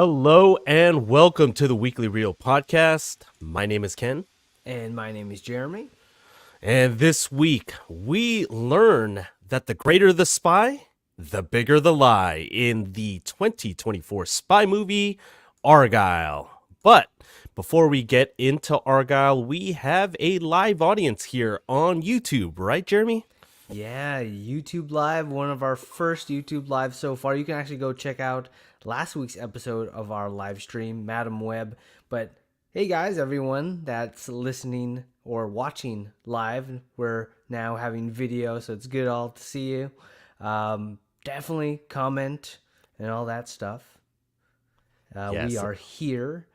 Hello and welcome to the Weekly Reel podcast. My name is Ken, And my name is Jeremy. and this week we learn that the greater the spy, the bigger the lie in the 2024 spy movie Argylle. But before we get into Argylle, we have a live audience here on YouTube, right, Jeremy? Yeah, YouTube Live, one of our first YouTube Live so far. You can actually go check out last week's episode of our live stream, Madam Web. But hey, guys, everyone that's listening or watching live, we're now having video, so it's good all to see you. Definitely comment and all that stuff. We Yes. are here,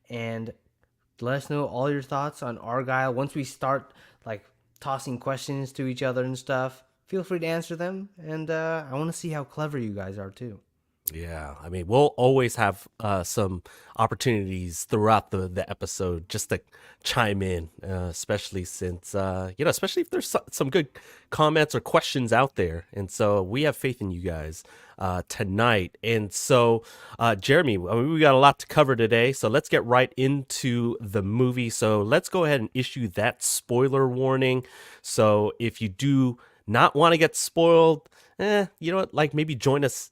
and let us know all your thoughts on Argyle. Once we start like tossing questions to each other and stuff, feel free to answer them. And I want to see how clever you guys are too. Yeah, I mean, we'll always have some opportunities throughout the episode just to chime in, especially since, especially if there's some good comments or questions out there. And so we have faith in you guys tonight. And so, Jeremy, I mean, we got a lot to cover today. So let's get right into the movie. So let's go ahead and issue that spoiler warning. So if you do not want to get spoiled, you know what, like maybe join us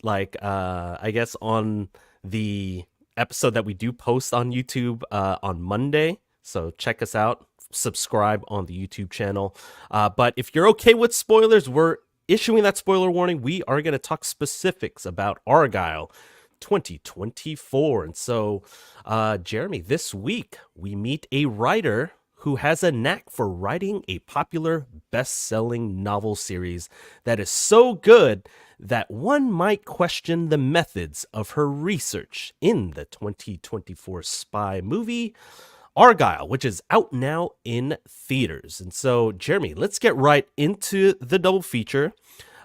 I guess on the episode that we do post on YouTube on Monday. So check us out, subscribe on the YouTube channel. But if you're okay with spoilers, we're issuing that spoiler warning. We are going to talk specifics about Argylle 2024. And so, Jeremy, this week we meet a writer who has a knack for writing a popular best-selling novel series that is so good that one might question the methods of her research in the 2024 spy movie Argylle, which is out now in theaters. And so, Jeremy, let's get right into the double feature.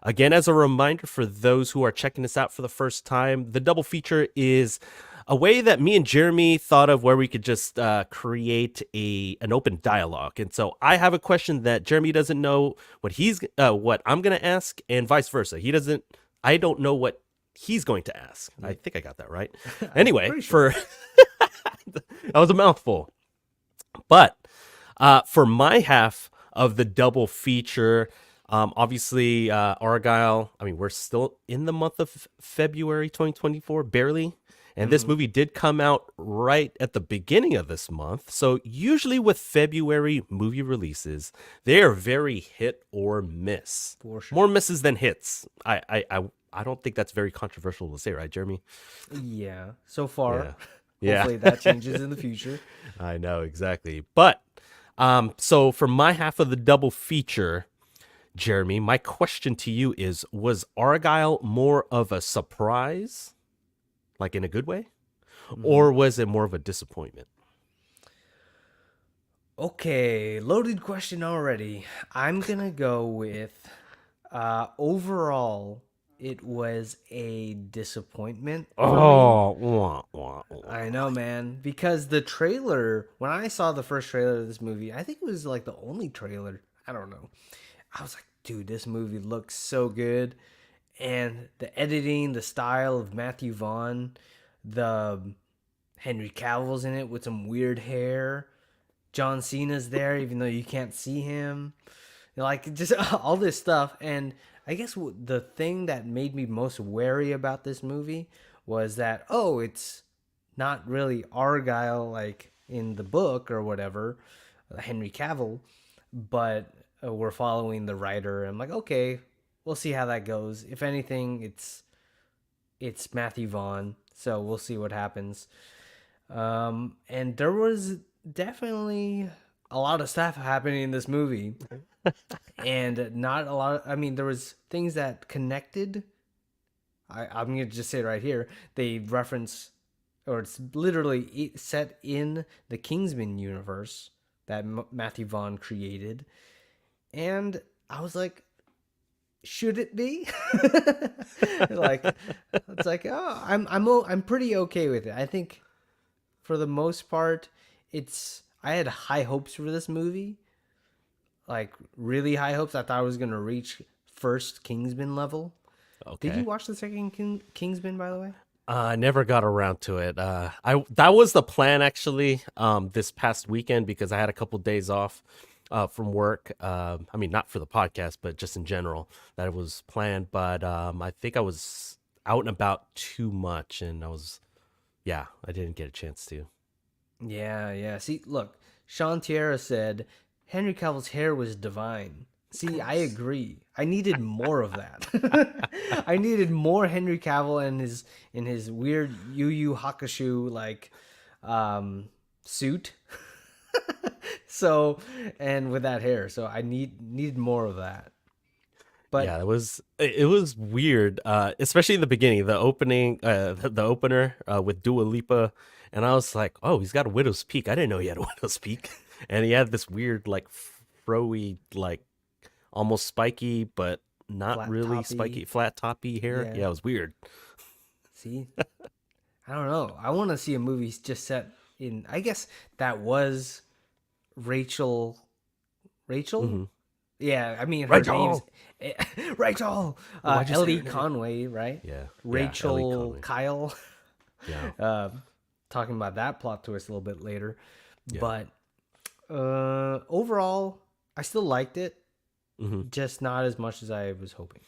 Again, as a reminder for those who are checking this out for the first time, the double feature is a way that me and Jeremy thought of where we could just create an open dialogue. And so I have a question that Jeremy doesn't know what I'm going to ask, and vice versa. I don't know what he's going to ask. I think I got that right. Anyway, Sure. that was a mouthful. But for my half of the double feature, obviously, Argylle, I mean, we're still in the month of February 2024, barely. And this movie did come out right at the beginning of this month. So usually with February movie releases, they are very hit or miss. For sure. More misses than hits. I don't think that's very controversial to say, right, Jeremy? Yeah, so far. Yeah. Hopefully that changes in the future. I know, exactly. But so for my half of the double feature, Jeremy, my question to you is, was Argylle more of a surprise, like in a good way, or was it more of a disappointment? Okay, loaded question already. I'm gonna go with overall, it was a disappointment for me. Oh, wah, wah, I wah. know, man, because the trailer, when I saw the first trailer of this movie, I think it was like the only trailer. I don't know. I was like, dude, this movie looks so good. And the editing, the style of Matthew Vaughn, the Henry Cavill's in it with some weird hair. John Cena's there, even though you can't see him. Like, just all this stuff. And I guess the thing that made me most wary about this movie was that, oh, it's not really Argyle like in the book or whatever, Henry Cavill, but we're following the writer. I'm like, okay, we'll see how that goes. If anything, it's Matthew Vaughn, so we'll see what happens. And there was definitely a lot of stuff happening in this movie, and not a lot. I mean, there was things that connected. I'm gonna just say it right here. They reference, or it's literally set in the Kingsman universe that Matthew Vaughn created, and I was like, should it be? Like, it's like, oh, I'm pretty okay with it. I think for the most part, I had high hopes for this movie, like really high hopes. I thought I was gonna reach first Kingsman level. Did you Okay. watch the second Kingsman, by the way? I never got around to it. I that was the plan actually. This past weekend because I had a couple days off, from work. I mean, not for the podcast, but just in general that it was planned. But I think I was out and about too much, and yeah, I didn't get a chance to. Yeah, yeah. See, look, Sean Tierra said Henry Cavill's hair was divine. See, I agree. I needed more of that. I needed more Henry Cavill in his weird Yu Yu Hakusho like suit. So, and with that hair, so I needed more of that. But Yeah, it was weird, especially in the beginning, the opening, the opener with Dua Lipa, and I was like, oh, he's got a widow's peak. I didn't know he had a widow's peak, and he had this weird like froey, like almost spiky, but not flat really toppy, spiky, flat toppy hair. yeah. Yeah, it was weird. See, I don't know. I want to see a movie just set in. I guess that was Rachel. Rachel? Hmm. Yeah, I mean her name's Rachel, Rachel. why'd you say Ellie her name? Conway, right? Yeah, yeah, Ellie Rachel Conway. Kyle. Yeah, Uh, talking about that plot twist a little bit later, yeah. but overall, I still liked it, Hmm. just not as much as I was hoping.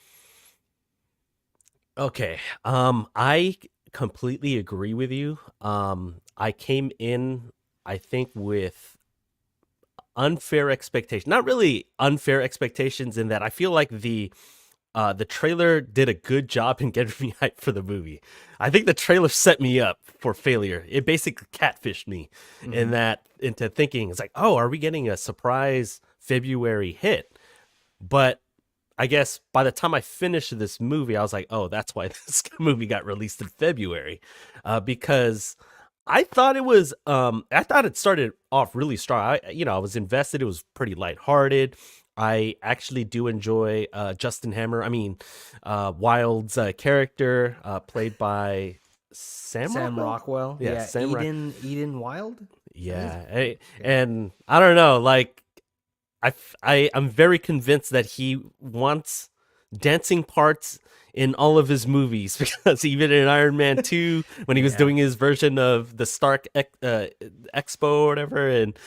Okay. I completely agree with you. I came in, I think, with unfair expectations. Not really unfair expectations in that I feel like the trailer did a good job in getting me hyped for the movie. I think the trailer set me up for failure. It basically catfished me in Hmm. that into thinking it's like, oh, are we getting a surprise February hit? But I guess by the time I finished this movie, I was like, oh, that's why this movie got released in February, because I thought it started off really strong. I was invested. It was pretty lighthearted. I actually do enjoy Justin Hammer. I mean, Wilde's character, played by Sam Sam Rockwell. Rockwell, Yeah, yeah, Sam Rock. Eden Wild. That is, Yeah, yeah, and I don't know, like I'm very convinced that he wants dancing parts in all of his movies because even in Iron Man 2 when he was yeah. doing his version of the Expo or whatever, and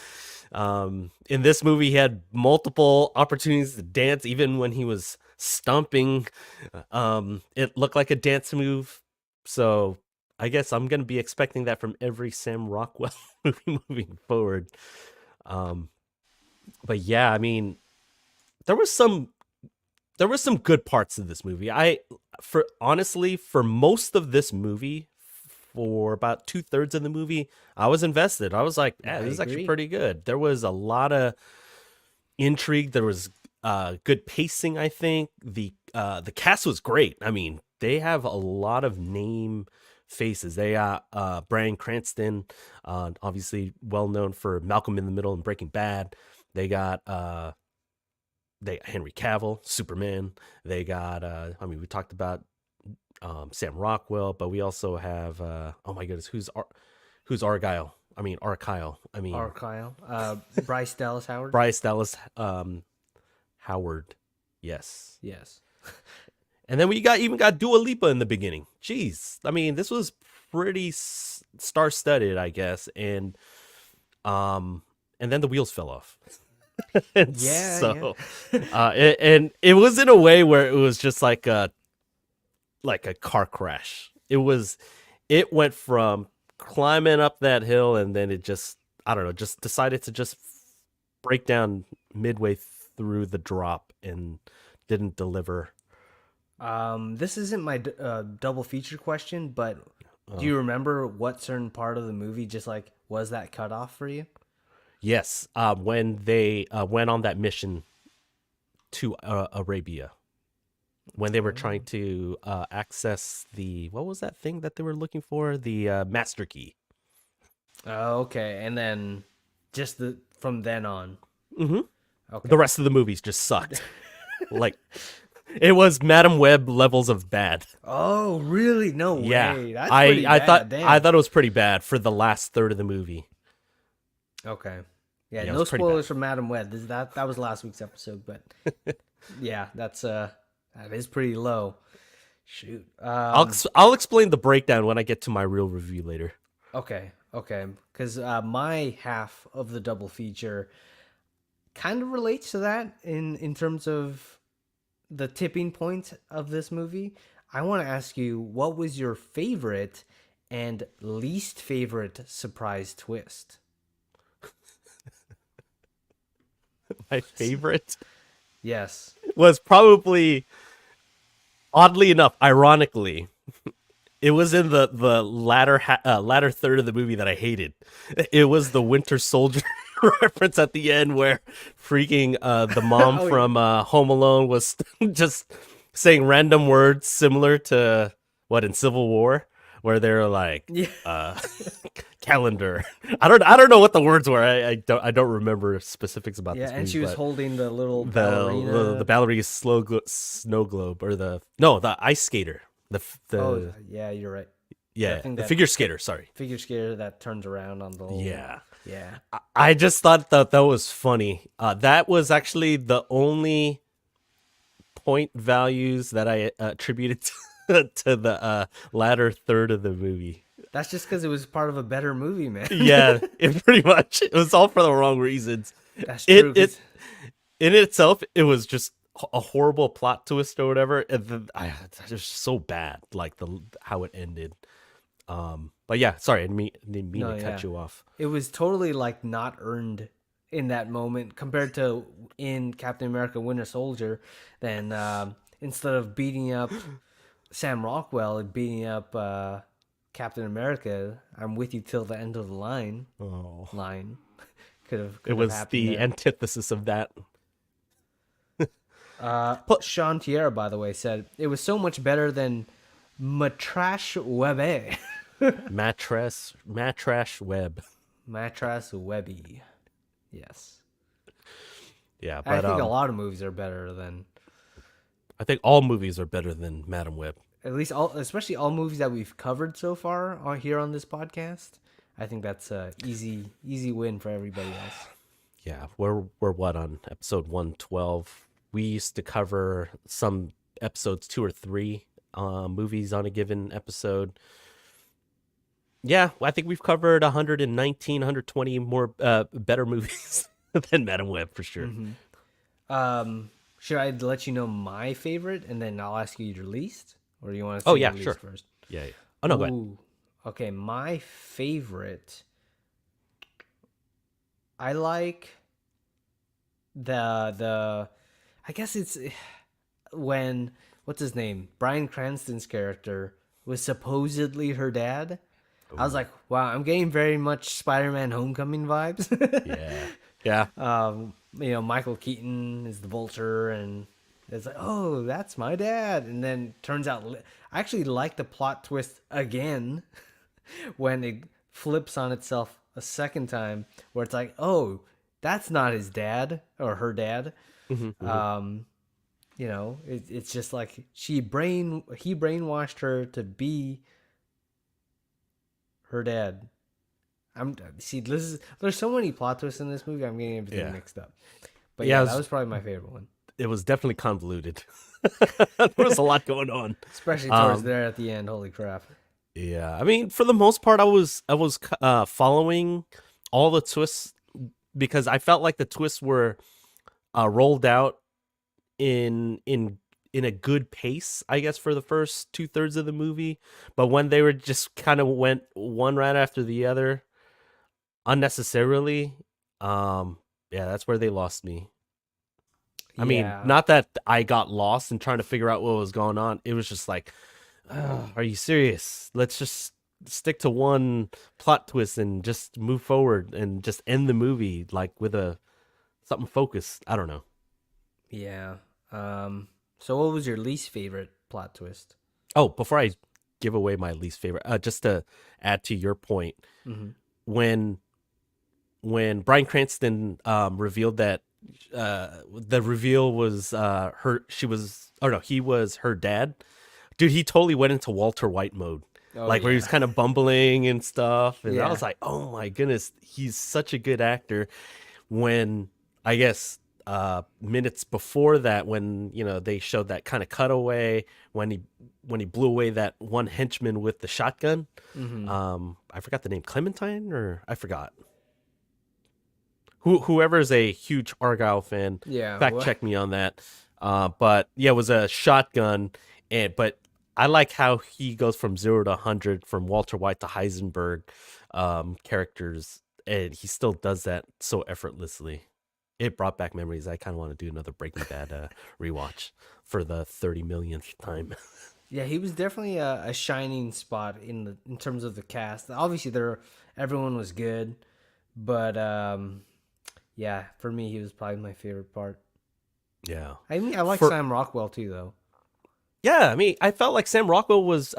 in this movie he had multiple opportunities to dance even when he was stomping. It looked like a dance move. So I guess I'm going to be expecting that from every Sam Rockwell movie moving forward. um but yeah, I mean, there was some good parts of this movie. I for honestly, for most of this movie, for about 2/3 of the movie, I was invested. I was like, yeah, I this is actually agree. pretty good. There was a lot of intrigue. There was good pacing, I think. The cast was great. I mean, they have a lot of name faces. They got Bryan Cranston, obviously well known for Malcolm in the Middle and Breaking Bad. They got Henry Cavill, Superman. They got I mean, we talked about Sam Rockwell, but we also have oh my goodness, who's Argyle? I mean Arkyle. I mean Argyle. Bryce Dallas Howard. Bryce Dallas Howard. Yes. Yes. And then we even got Dua Lipa in the beginning. Jeez. I mean, this was pretty star-studded, I guess, and then the wheels fell off. And Yeah, yeah. so and it was in a way where it was just like a car crash. It went from climbing up that hill, and then it just, I don't know, just decided to just break down midway through the drop and didn't deliver. This isn't my double feature question, but do Uh, you remember what certain part of the movie just like was that cut off for you? yes, when they went on that mission to Arabia, when they were trying to access the, what was that thing that they were looking for? The master key. Oh, okay, and then just the from then on. Hmm. The Okay. rest of the movies just sucked. Like, it was Madam Web levels of bad. Oh, really? No Yeah, way. That's I pretty I bad. thought I Damn. thought it was pretty bad for the last third of the movie. Okay. Yeah, Yeah, it no was pretty bad. spoilers for Madam Web. That was last week's episode, but yeah, that is pretty low. Shoot. I'll explain the breakdown when I get to my real review later. Okay, okay. Because my half of the double feature kind of relates to that in terms of the tipping point of this movie. I want to ask you, what was your favorite and least favorite surprise twist? My favorite Yes. was probably, oddly enough, ironically, it was in the latter third of the movie that I hated. It was the Winter Soldier reference at the end where freaking the mom Oh, from Home Alone was just saying random words similar to what in Civil War, where they're like yeah. calendar. I don't know what the words were. I don't remember specifics about Yeah, this and movie, she was but holding the little the ballerina. ballerina snow globe or the ice skater Oh, the yeah, you're right. The yeah, thing the that figure skater. Sorry. figure skater that turns around on the whole. Yeah, Yeah. I just thought that was funny. That was actually the only point values that I attributed to the latter third of the movie. That's just because it was part of a better movie, man. Yeah, it pretty much it was all for the wrong reasons. That's It true. it 'Cause- in itself it was just a horrible plot twist or whatever. And it was so bad, like the how it ended. But yeah, sorry, I didn't mean no, to cut yeah. you off. It was totally like not earned in that moment compared to in Captain America Winter Soldier. Then instead of beating up Sam Rockwell and beating up Captain America, I'm with you till the end of the line. Oh, Line could have it was happened the there. antithesis of that. Sean Tierra, by the way, said it was so much better than Matrash Webby. Mattrash web. Matras Webby. Yes. Yeah, I but think a lot of movies are better than I think all movies are better than Madam Web. at least all, especially all movies that we've covered so far on here on this podcast. I think that's a easy win for everybody else. Yeah, we're what on episode 112. We used to cover some episodes 2 or 3 movies on a given episode. Yeah, I think we've covered 119, 120 more better movies than Madam Web for sure. Should I let you know my favorite and then I'll ask you your least, or do you want to say Oh yeah, your sure. least first? Yeah, yeah. Oh no, go ahead. Ooh, okay, my favorite. I like the. I guess it's when what's his name, Bryan Cranston's character was supposedly her dad. I was like, wow, I'm getting very much Spider-Man Homecoming vibes. Yeah. Yeah. Michael Keaton is the Vulture, and it's like, oh, that's my dad. And then turns out, I actually like the plot twist again when it flips on itself a second time, where it's like, oh, that's not his dad or her dad. It's just like he brainwashed her to be her dad. There's so many plot twists in this movie. I'm getting everything mixed up. But yeah, that was probably my favorite one, It was definitely convoluted. There was a lot going on. especially towards there at the end. Holy crap! Yeah, I mean, for the most part, I was following all the twists because I felt like the twists were rolled out in a good pace, I guess, for the first 2/3 of the movie. But when they were just kind of went one right after the other, unnecessarily, yeah, that's where they lost me. I mean, Yeah. not that I got lost in trying to figure out what was going on. It was just like, are you serious? Let's just stick to one plot twist and just move forward and just end the movie like with something focused. I don't know. Yeah. So what was your least favorite plot twist? Oh, before I give away my least favorite, just to add to your point, when Bryan Cranston revealed that the reveal was he was her dad. Dude, he totally went into Walter White mode. Where he was kind of bumbling and stuff. And I was like, oh my goodness, he's such a good actor. When I guess minutes before that, when they showed that kind of cutaway when he blew away that one henchman with the shotgun. Mm-hmm. I forgot the name, Clementine, or I forgot. Whoever's a huge Argyle fan, Yeah. fact check me on that. But yeah, it was a shotgun, but I like how he goes from 0 to 100, from Walter White to Heisenberg characters, and he still does that so effortlessly. It brought back memories. I kind of want to do another Breaking Bad rewatch for the 30 millionth time. Yeah, he was definitely a shining spot in terms of the cast. Obviously, everyone was good, but yeah, for me, he was probably my favorite part. Yeah. I mean, I like For Sam Rockwell too, though. Yeah, I mean, I felt like Sam Rockwell was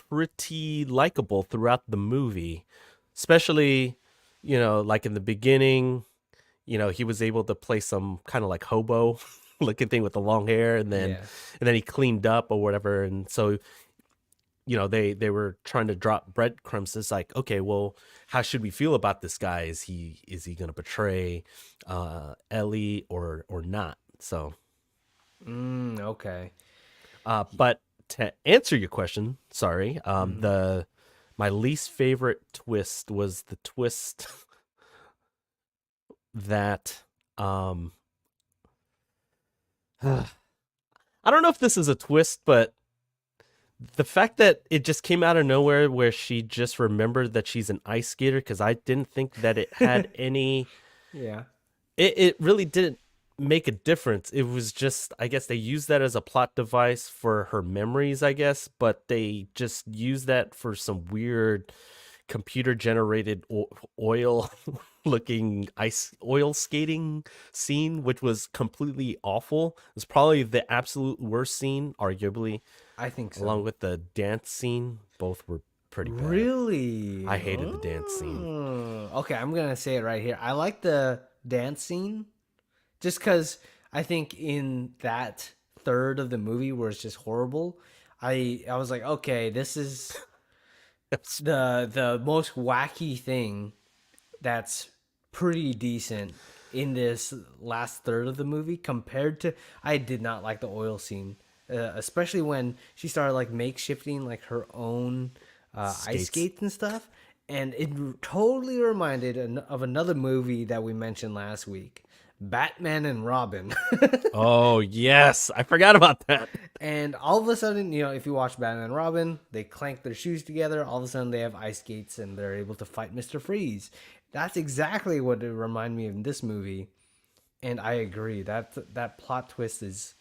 pretty likable throughout the movie, especially, like in the beginning. He was able to play some kind of like hobo looking thing with the long hair, and then Yeah, he cleaned up or whatever. And so, they were trying to drop breadcrumbs. It's like, okay, well, how should we feel about this guy? Is he going to betray Ellie or not? So, okay. but to answer your question, sorry, Mm. the my least favorite twist was the twist that I don't know if this is a twist, but the fact that it just came out of nowhere, where she just remembered that she's an ice skater, because I didn't think that it had any. Yeah, It really didn't make a difference. It was just, I guess they used that as a plot device for her memories, I guess, but they just used that for some weird computer generated oil looking ice oil skating scene, which was completely awful. It was probably the absolute worst scene, arguably, I think along so. with the dance scene. Both were pretty bad. Really? I hated the dance scene. Okay, I'm gonna say it right here. I like the dance scene just because I think in that third of the movie where it's just horrible, I was like, okay, this is the most wacky thing that's pretty decent in this last third of the movie compared to. I did not like the oil scene, especially when she started like makeshifting like her own ice Skates. skates and stuff, and it totally reminded of another movie that we mentioned last week, Batman and Robin. Oh, yes. I forgot about that. And all of a sudden, if you watch Batman and Robin, they clank their shoes together. All of a sudden, they have ice skates and they're able to fight Mr. Freeze. That's exactly what it reminded me of in this movie. And I agree that plot twist is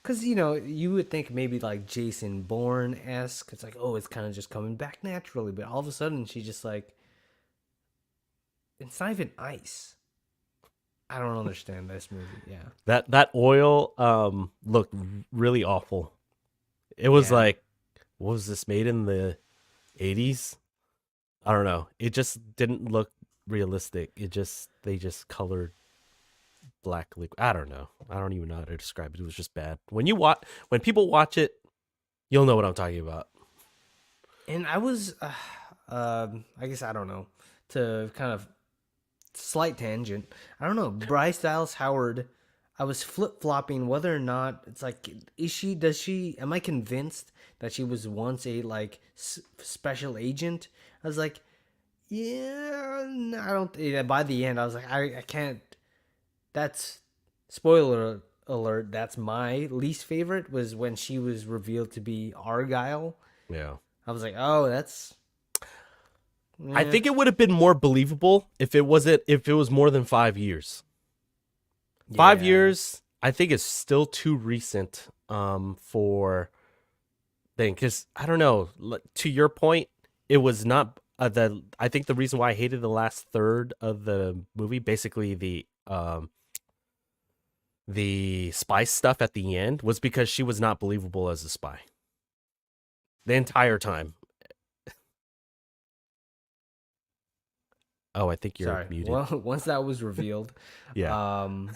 because you would think maybe like Jason Bourne esque. It's like, oh, it's kind of just coming back naturally, but all of a sudden she just like, it's not even ice. I don't understand this movie. Yeah, That oil looked really awful. It was yeah. like, what was this, made in the 80s? I don't know. It just didn't look realistic. They just colored black liquid. I don't know. I don't even know how to describe it. It was just bad. When people watch it, you'll know what I'm talking about. And I was, I guess I don't know, to kind of slight tangent. I don't know. Bryce Dallas Howard. I was flip flopping whether or not it's like, am I convinced that she was once a like special agent? I was like, yeah, no, I don't. Yeah, by the end, I was like, I can't. That's spoiler alert. That's my least favorite was when she was revealed to be Argyle. Yeah. I was like, oh, that's I yeah, think it would have been more believable if it was more than 5 years. Five yeah. years, I think, is still too recent for thing, because I don't know. To your point, it was not the. I think the reason why I hated the last third of the movie, basically the spy stuff at the end, was because she was not believable as a spy the entire time. Oh, I think you're Sorry. muted. Well, once that was revealed, Yeah. um,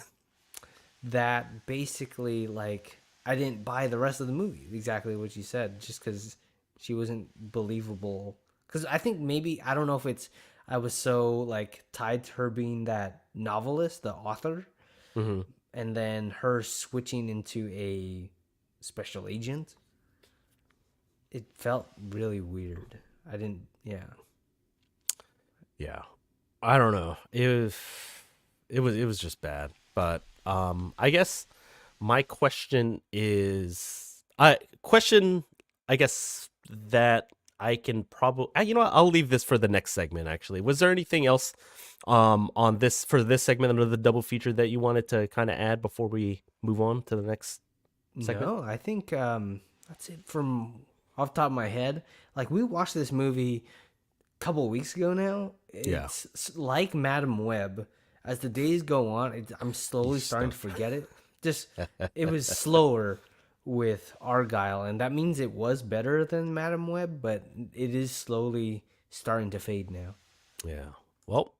that basically like I didn't buy the rest of the movie. Exactly what you said, just because she wasn't believable. Because I think maybe I don't know if it's I was so like tied to her being that novelist, the author, Hmm. and then her switching into a special agent. It felt really weird. I didn't. Yeah. Yeah. I don't know. It was just bad. But I guess my question is I question I guess that I can probably you know what, I'll leave this for the next segment actually. Was there anything else on this for this segment under the double feature that you wanted to kind of add before we move on to the next segment? No, I think that's it from off the top of my head. Like we watched this movie a couple weeks ago now. Yeah. It's like Madam Web. As the days go on, I'm slowly starting to Stuff. forget it. Just it was slower with Argyle, and that means it was better than Madam Web, but it is slowly starting to fade now. Yeah. Well,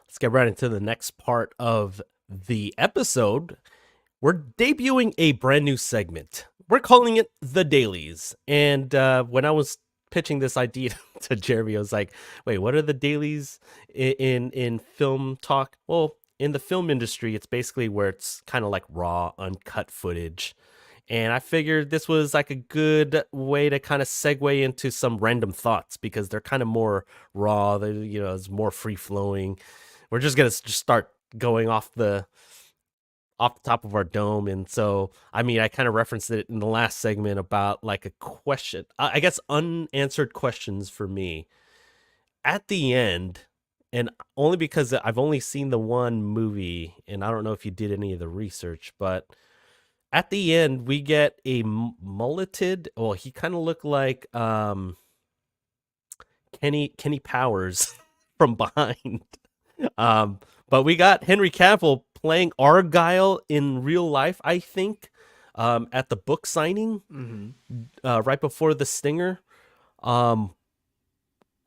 let's get right into the next part of the episode. We're debuting a brand new segment. We're calling it The Dailies. And when I was pitching this idea to Jeremy, I was like, wait, what are the dailies in film talk? Well, in the film industry, it's basically where it's kind of like raw, uncut footage. And I figured this was like a good way to kind of segue into some random thoughts because they're kind of more raw. They, it's more free flowing. We're just gonna just start going off the top of our dome. And so, I mean, I kind of referenced it in the last segment about like a question, I guess unanswered questions for me at the end. And only because I've only seen the one movie, and I don't know if you did any of the research, but at the end we get a mulleted. Well, he kind of looked like Kenny Powers from behind. Um, but we got Henry Cavill playing Argyle in real life, I think, at the book signing right before the stinger. Um,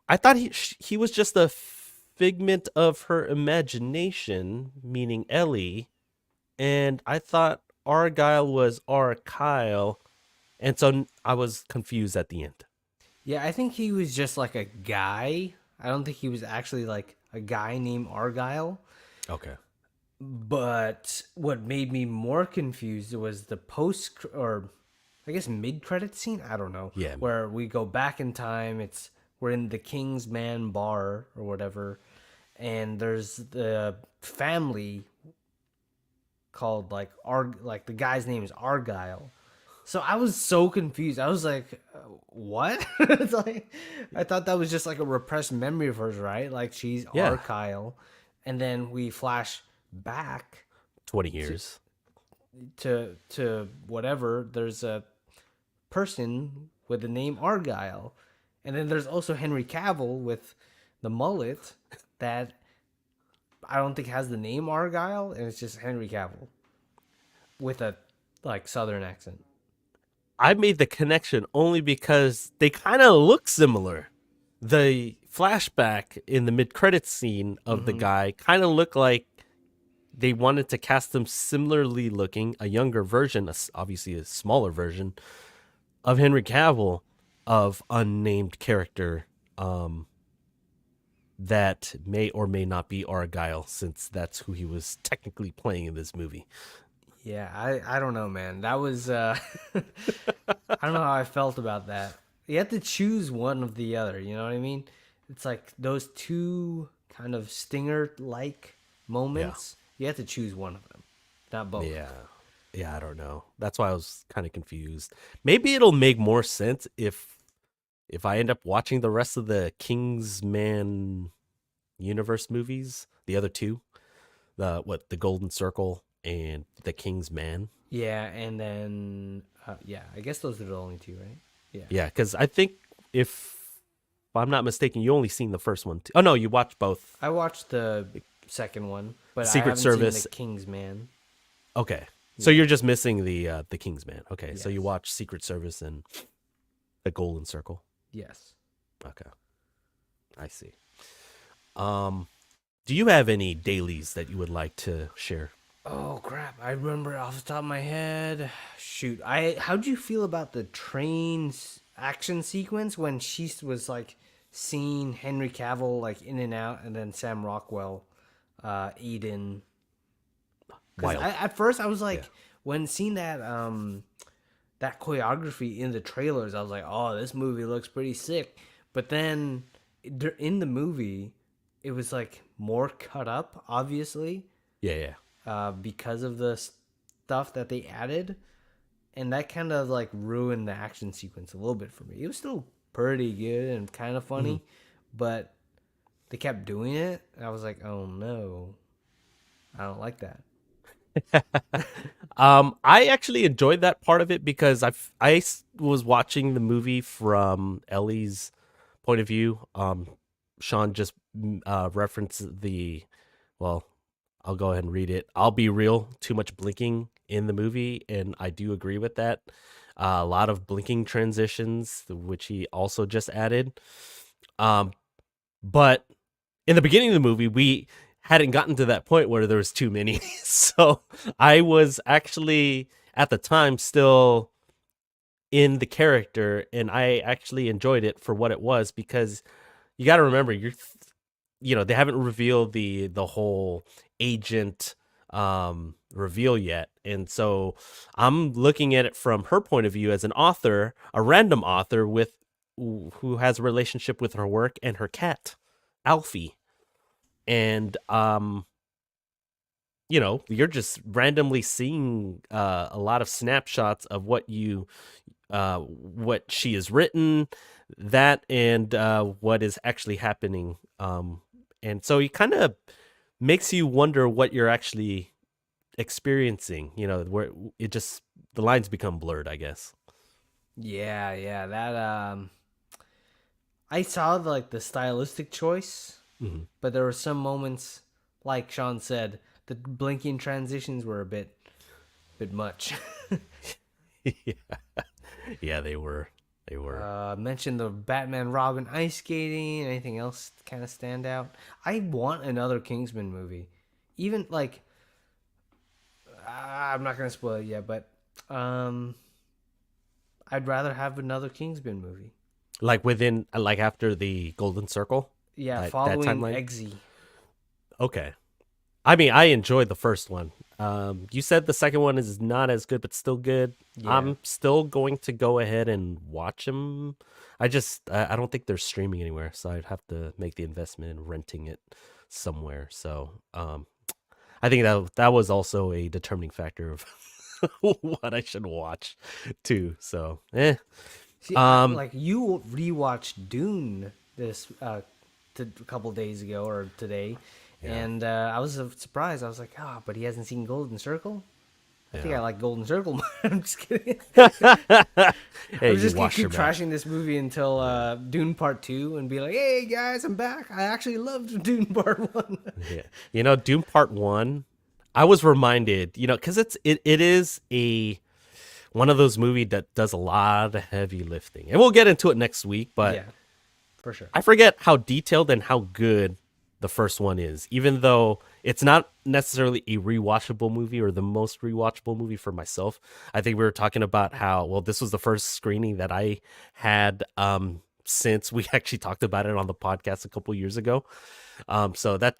I thought he was just a figment of her imagination, meaning Ellie, and I thought Argyle was Arkyle, and so I was confused at the end. Yeah, I think he was just like a guy. I don't think he was actually like a guy named Argyle. Okay. But what made me more confused was the post or I guess mid credit scene. I don't know. Yeah. Where we go back in time. We're in the King's Man bar or whatever, and there's the family called like the guy's name is Argyle. So I was so confused. I was like, "What?" It's like I thought that was just like a repressed memory of hers, right? Like she's Yeah. Argyle, and then we flash back 20 years. to whatever. There's a person with the name Argyle, and then there's also Henry Cavill with the mullet that I don't think has the name Argyle, and it's just Henry Cavill with a like Southern accent. I made the connection only because they kind of look similar. The flashback in the mid-credits scene of the guy kind of looked like they wanted to cast them similarly looking, a younger version, obviously a smaller version of Henry Cavill of unnamed character that may or may not be Argyle, since that's who he was technically playing in this movie. Yeah, I don't know, man. That was I don't know how I felt about that. You have to choose one of the other, you know what I mean? It's like those two kind of stinger like moments. You have to choose one of them, not both. Yeah. Yeah, I don't know. That's why I was kind of confused. Maybe it'll make more sense if I end up watching the rest of the Kingsman universe movies, the other two, the Golden Circle and the King's Man. Yeah, and then yeah, I guess those are the only two, right? Yeah. Yeah, because I think if I'm not mistaken, you only seen the first one. Oh no, you watched both. I watched the second one, but Secret I haven't Service. seen the King's Man. Okay, so you're just missing the King's Man. Okay, so you Yes. watch Secret Service and the Golden Circle. Yes. Okay, I see. Do you have any dailies that you would like to share? Oh crap! I remember off the top of my head. Shoot, how'd you feel about the train's action sequence when she was like seeing Henry Cavill like in and out, and then Sam Rockwell, Eden. Because Wild. at first I was Yeah. like, when seeing that choreography in the trailers, I was like, oh, this movie looks pretty sick. But then in the movie, it was like more cut up, obviously, Yeah, yeah. because of the stuff that they added, and that kind of like ruined the action sequence a little bit for me. It was still pretty good and kind of Hmm. funny, but they kept doing it. And I was like, oh no, I don't like that. I actually enjoyed that part of it because was watching the movie from Ellie's point of view. Sean just referenced well, I'll go ahead and read it. I'll be real, too much blinking in the movie, and I do agree with that. A lot of blinking transitions, which he also just added. Um, but in the beginning of the movie, we hadn't gotten to that point where there was too many. So I was actually at the time still in the character, and I actually enjoyed it for what it was because you got to remember they haven't revealed the whole agent reveal yet, and so I'm looking at it from her point of view as an author, a random author who has a relationship with her work and her cat Alfie. And you're just randomly seeing a lot of snapshots of what she has written, that and what is actually happening. And so it kind of makes you wonder what you're actually experiencing, where it just the lines become blurred, I guess. Yeah, yeah, that I saw like the stylistic choice, Hmm. but there were some moments, like Sean said, the blinking transitions were a bit much. Yeah. Yeah, they were. Mentioned the Batman Robin ice skating. Anything else kind of stand out? I want another Kingsman movie. Even like I'm not gonna spoil it yet, but um, I'd rather have another Kingsman movie. Like within like after the Golden Circle, Yeah, like that following timeline. Eggsy. Okay. I mean, I enjoyed the first one. You said the second one is not as good, but still good. Yeah, I'm still going to go ahead and watch them. I don't think they're streaming anywhere, so I'd have to make the investment in renting it somewhere. So, I think that was also a determining factor of what I should watch too. So, see, um, like you rewatched Dune this a couple days ago or today, yeah, and I was surprised. I was like, ah, but he hasn't seen Golden Circle. I think I yeah. like Golden Circle more. I'm just kidding. Hey, I'm you just gonna watch your keep mouth. trashing this movie until Dune Part 2 and be like, hey guys, I'm back. I actually loved Dune Part 1. Yeah. Doom Part 1, I was reminded, cuz it is a one of those movies that does a lot of heavy lifting. And we'll get into it next week, but Yeah, for sure. I forget how detailed and how good the first one is, even though it's not necessarily a rewatchable movie or the most rewatchable movie for myself. I think we were talking about how, well, this was the first screening that I had since we actually talked about it on the podcast a couple years ago. So that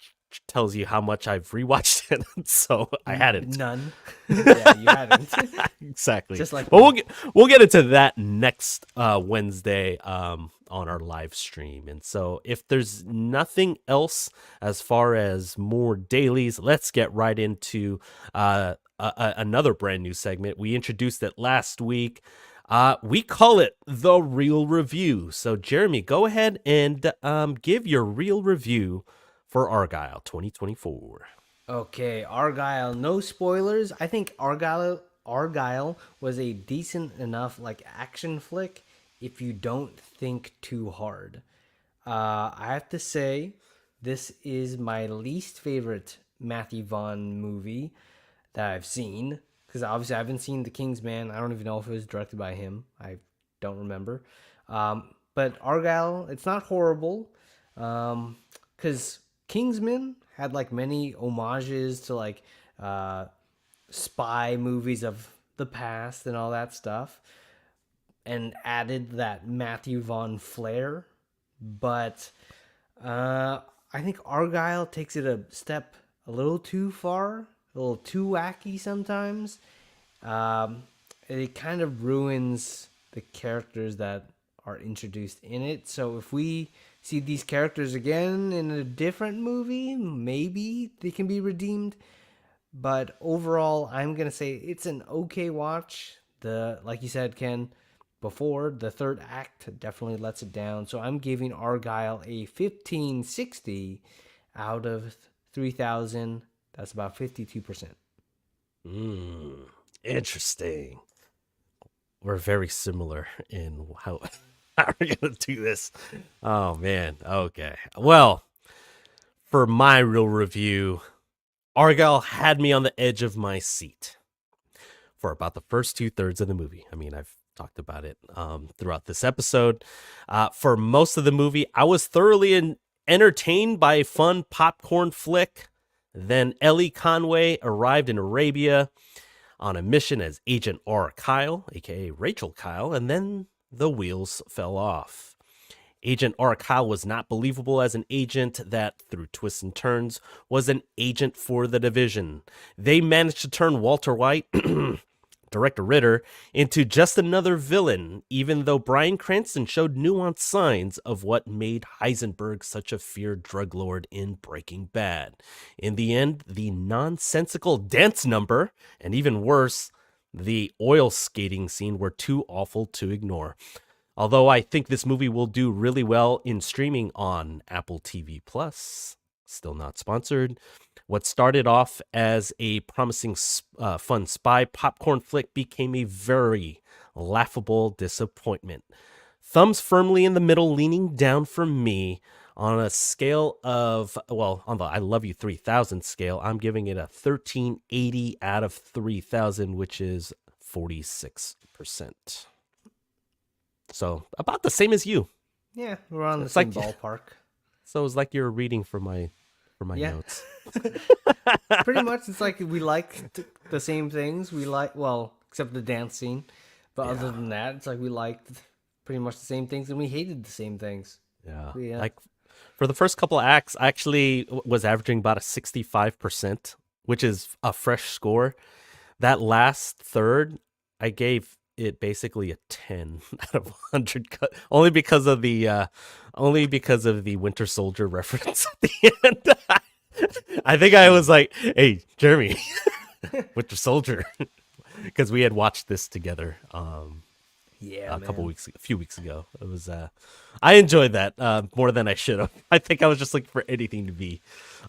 tells you how much I've rewatched it. So I hadn't. None. Yeah, you hadn't. Exactly. Just like But me. we'll get into that next Wednesday on our live stream. And so if there's nothing else as far as more dailies, let's get right into another brand new segment. We introduced it last week. We call it the real review. So Jeremy, go ahead and give your real review for Argylle 2024. Okay, Argyle. No spoilers. I think Argyle was a decent enough like action flick if you don't think too hard. I have to say, this is my least favorite Matthew Vaughn movie that I've seen because obviously I haven't seen The Kingsman. I don't even know if it was directed by him. I don't remember. But Argyle, it's not horrible because Kingsman had like many homages to like uh, spy movies of the past and all that stuff, and added that Matthew Vaughn flair. But I think Argyle takes it a step a little too far. a little too wacky sometimes. Um, it kind of ruins the characters that are introduced in it. So if we see these characters again in a different movie, maybe they can be redeemed. But overall, I'm gonna say it's an okay watch. The like you said, Ken, before the third act definitely lets it down. So I'm giving Argyle a 1560 out of 3,000. That's about 52%. Interesting. We're very similar in how how we're gonna do this. Oh man. Okay. Well, for my real review, Argyle had me on the edge of my seat for about the first 2/3 of the movie. I mean, I've talked about it throughout this episode. For most of the movie, I was thoroughly entertained by a fun popcorn flick. Then Ellie Conway arrived in Arabia on a mission as Agent R. Kyle, aka Rachel Kyle, and then the wheels fell off. Agent R. Kyle was not believable as an agent that, through twists and turns, was an agent for the division. They managed to turn Walter White, Director Ritter, into just another villain, even though Bryan Cranston showed nuanced signs of what made Heisenberg such a feared drug lord in Breaking Bad. In the end, the nonsensical dance number, and even worse, the oil skating scene were too awful to ignore. Although I think this movie will do really well in streaming on Apple TV Plus, still not sponsored. What started off as a promising, fun spy popcorn flick became a very laughable disappointment. Thumbs firmly in the middle, leaning down for me. On a scale of, well, on the I Love You 3000 scale, I'm giving it a 1380 out of 3000, which is 46%. So about the same as you. Yeah, we're on the It's same like- ballpark. So it's like you're reading for my Yeah. notes. Pretty much, it's like we like the same things. We like, well, except the dance scene. But other than that, it's like we liked pretty much the same things and we hated the same things. Yeah. Yeah. Like for the first couple of acts, I actually was averaging about a 65%, which is a fresh score. That last third, I gave it basically a 10 out of 100, only because of the Winter Soldier reference at the end. I think I was like, "Hey, Jeremy, Winter Soldier," because we had watched this together Yeah, a few weeks ago. It was I enjoyed that more than I should have. I think I was just looking for anything to be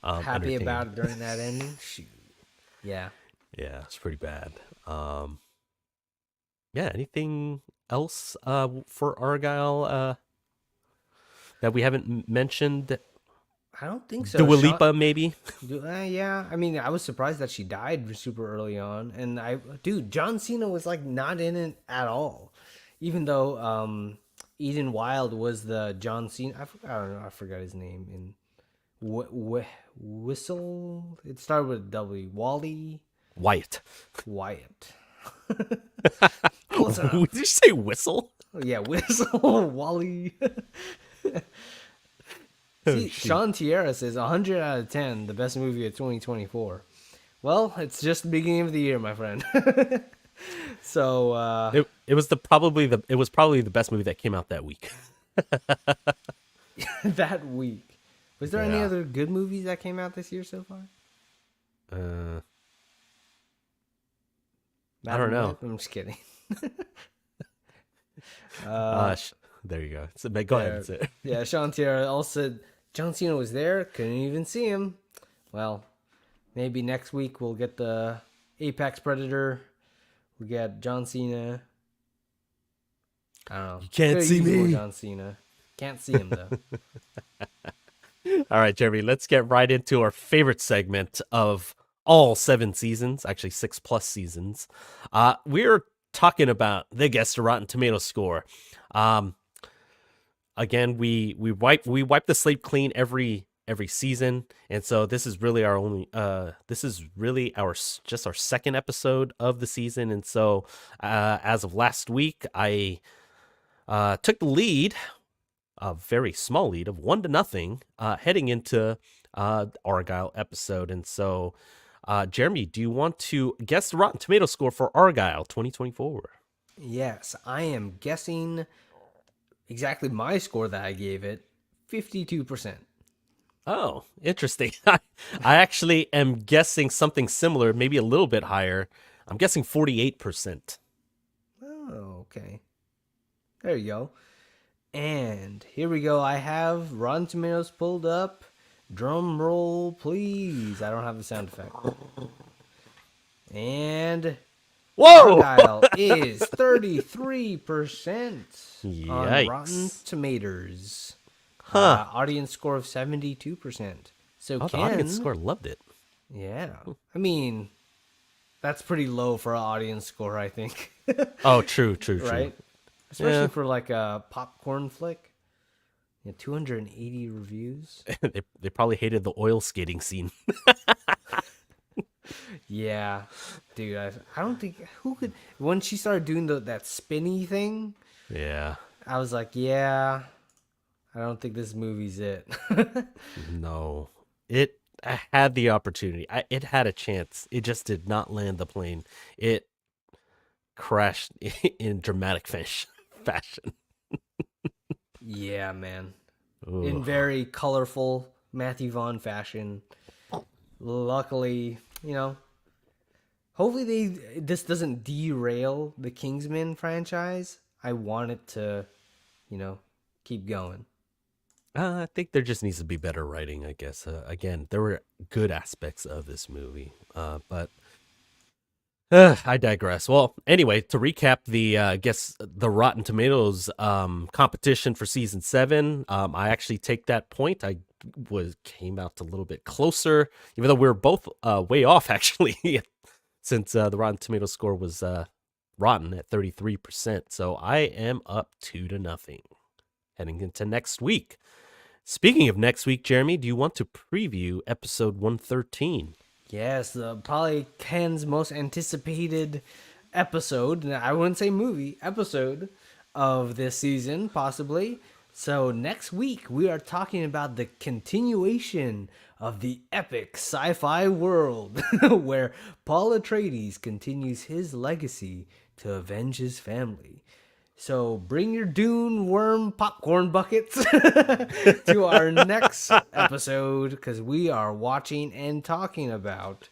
happy entertained. about it during that ending. Shoot. Yeah. Yeah, it's pretty bad. Yeah, anything else for Argyle that we haven't mentioned? I don't think so. Dua Lipa, maybe? Yeah, I mean, I was surprised that she died super early on, and John Cena was like not in it at all, even though Eden Wild was the John Cena. I don't know, I forgot his name in Whistle. It started with a W. Wally Wyatt. Wyatt. Did you say Whistle? Yeah, Whistle Wally. See, Sean Tierra says 100 out of 10, the best movie of 2024. Well, it's just the beginning of the year, my friend. So It was probably the best movie that came out that week. that week, was there any Yeah. other good movies that came out this year so far? I don't know. I'm just kidding. There you go. So, go ahead. That's it. Yeah, Sean Tierra also said John Cena was there, couldn't even see him. Well, maybe next week we'll get the Apex Predator. We got John Cena. I don't know. You can't Could've see used more me. John Cena. Can't see him though. All right, Jeremy, let's get right into our favorite segment of all 7 seasons, actually 6+ seasons. We're talking about the Guess the Rotten Tomato score. Again, we wipe the slate clean every season, and so this is really our second episode of the season. And so as of last week, I took the lead, a very small lead of 1-0, heading into Argyle episode. And so Jeremy, do you want to guess the Rotten Tomato score for Argylle 2024? Yes, I am guessing exactly my score that I gave it, 52%. Oh, interesting. I actually am guessing something similar, maybe a little bit higher. I'm guessing 48%. Oh, okay. There you go. And here we go. I have Rotten Tomatoes pulled up. Drum roll, please. I don't have the sound effect. And Whoa! Argyle is 33% on Rotten Yikes. Tomatoes. Huh. Audience score of 72%. So Oh, the audience Ken, score loved it. yeah. I mean, that's pretty low for an audience score, I think. Oh, true. Right? Especially Yeah, for like a popcorn flick. Yeah, 280 reviews. they probably hated the oil skating scene. Yeah, dude. I don't think who could when she started doing that spinny thing. Yeah, I was like, yeah, I don't think this movie's it. no. It had the opportunity. It had a chance. It just did not land the plane. It crashed in dramatic fashion. Yeah, man. In Ooh. very colorful Matthew Vaughn fashion. Luckily, hopefully this doesn't derail the Kingsman franchise. I want it to, you know, keep going. I think there just needs to be better writing, I guess. Again, there were good aspects of this movie, but I digress. Well, anyway, to recap the guess the Rotten Tomatoes competition for season 7, I actually take that point. I came out a little bit closer, even though we were both way off actually, since the Rotten Tomatoes score was rotten at 33%. So I am up 2-0 heading into next week. Speaking of next week, Jeremy, do you want to preview episode 113? Yes, probably Ken's most anticipated episode. I wouldn't say movie, episode of this season, possibly. So next week we are talking about the continuation of the epic sci-fi world where Paul Atreides continues his legacy to avenge his family. So bring your Dune worm popcorn buckets to our next episode because we are watching and talking about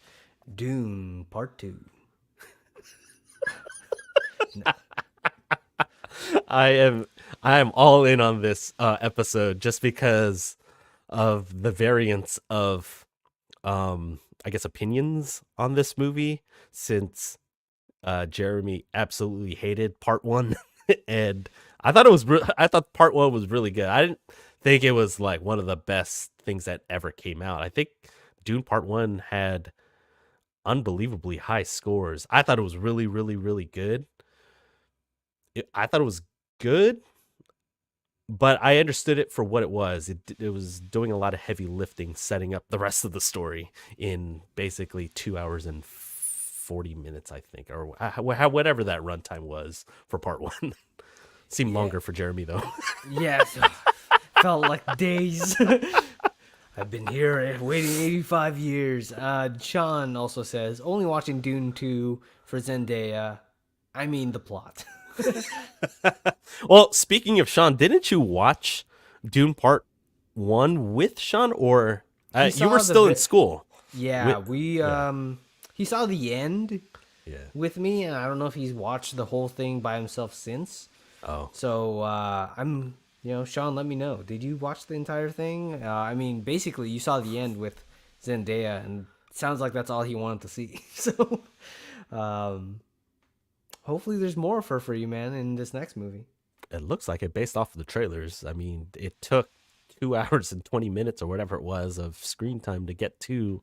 Dune Part 2. I am all in on this episode just because of the variance of I guess opinions on this movie, since Jeremy absolutely hated part 1 and I thought I thought part 1 was really good. I didn't think it was like one of the best things that ever came out. I think Dune Part 1 had unbelievably high scores. I thought it was really good. I thought it was good, but I understood it for what it was. It was doing a lot of heavy lifting, setting up the rest of the story in basically 2 hours and 40 minutes, I think, or whatever that runtime was for part 1. Seemed longer for Jeremy though. Yes, felt like days. I've been here waiting 85 years. Sean also says, only watching Dune 2 for Zendaya. I mean the plot. Well, speaking of Sean, didn't you watch Dune Part 1 with Sean, or you were still in school? Yeah, he saw the end Yeah. with me, and I don't know if he's watched the whole thing by himself since. Oh. So Sean, let me know. Did you watch the entire thing? I mean, basically, you saw the end with Zendaya, and it sounds like that's all he wanted to see. So, hopefully, there's more for you, man, in this next movie. It looks like it based off of the trailers. I mean, it took 2 hours and 20 minutes or whatever it was of screen time to get to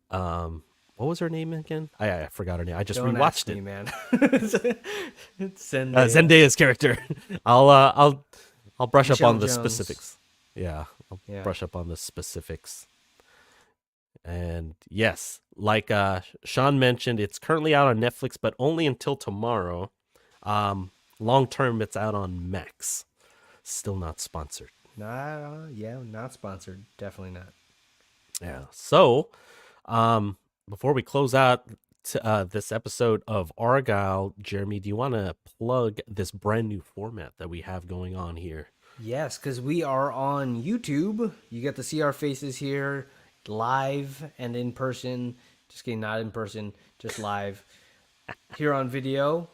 what was her name again? I forgot her name. I just Don't rewatched ask it. me, man. It's Zendaya. Zendaya's character. I'll brush up Michelle on the Jones. specifics. Yeah, I'll brush up on the specifics. And yes, like Sean mentioned, it's currently out on Netflix, but only until tomorrow. Long term, it's out on Max. Still not sponsored. Not sponsored. Definitely not. Yeah. So, before we close out this episode of Argylle, Jeremy, do you want to plug this brand new format that we have going on here? Yes, because we are on YouTube. You get to see our faces here live and in person. Just kidding, not in person, just live here on video.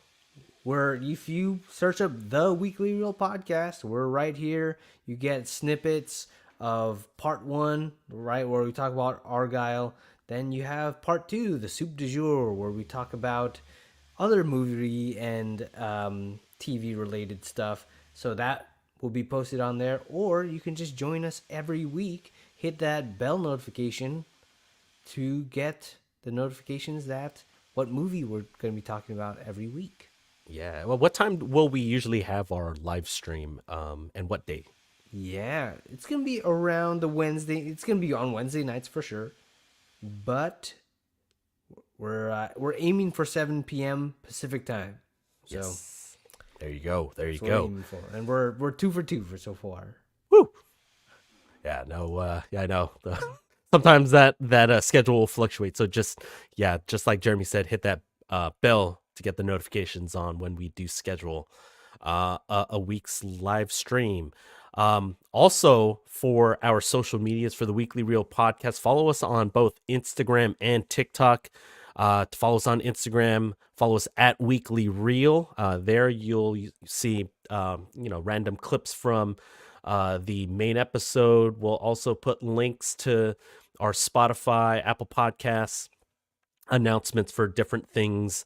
Where if you search up the Weekly Reel podcast, we're right here. You get snippets of part 1, right, where we talk about Argylle. Then you have part 2, the soup du jour, where we talk about other movie and TV related stuff. So that will be posted on there. Or you can just join us every week. Hit that bell notification to get the notifications that what movie we're going to be talking about every week. Yeah. Well, what time will we usually have our live stream, and what day? Yeah, it's going to be around the Wednesday. It's going to be on Wednesday nights for sure. But we're aiming for 7 p.m. Pacific time. So Yes. There you go. There you that's what we're go. aiming for. And we're 2 for 2 for so far. Woo. Yeah. No. Yeah. I know. Sometimes that schedule will fluctuate. So just like Jeremy said, hit that bell to get the notifications on when we do schedule a week's live stream. Also, for our social medias for the Weekly Reel podcast, follow us on both Instagram and TikTok. To follow us on Instagram, follow us at Weekly Reel. There you'll see random clips from the main episode. We'll also put links to our Spotify, Apple Podcasts, announcements for different things.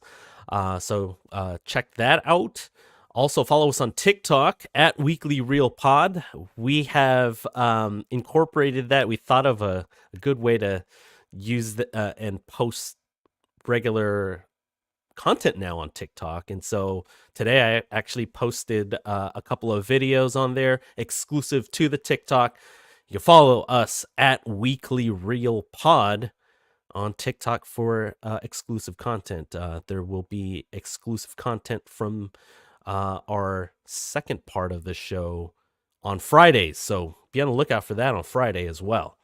So check that out. Also, follow us on TikTok at Weekly Reel Pod. We have incorporated that. We thought of a good way to use and post regular content now on TikTok. And so today I actually posted a couple of videos on there exclusive to the TikTok. You can follow us at Weekly Reel Pod on TikTok for exclusive content. There will be exclusive content from our second part of the show on Fridays. So be on the lookout for that on Friday as well.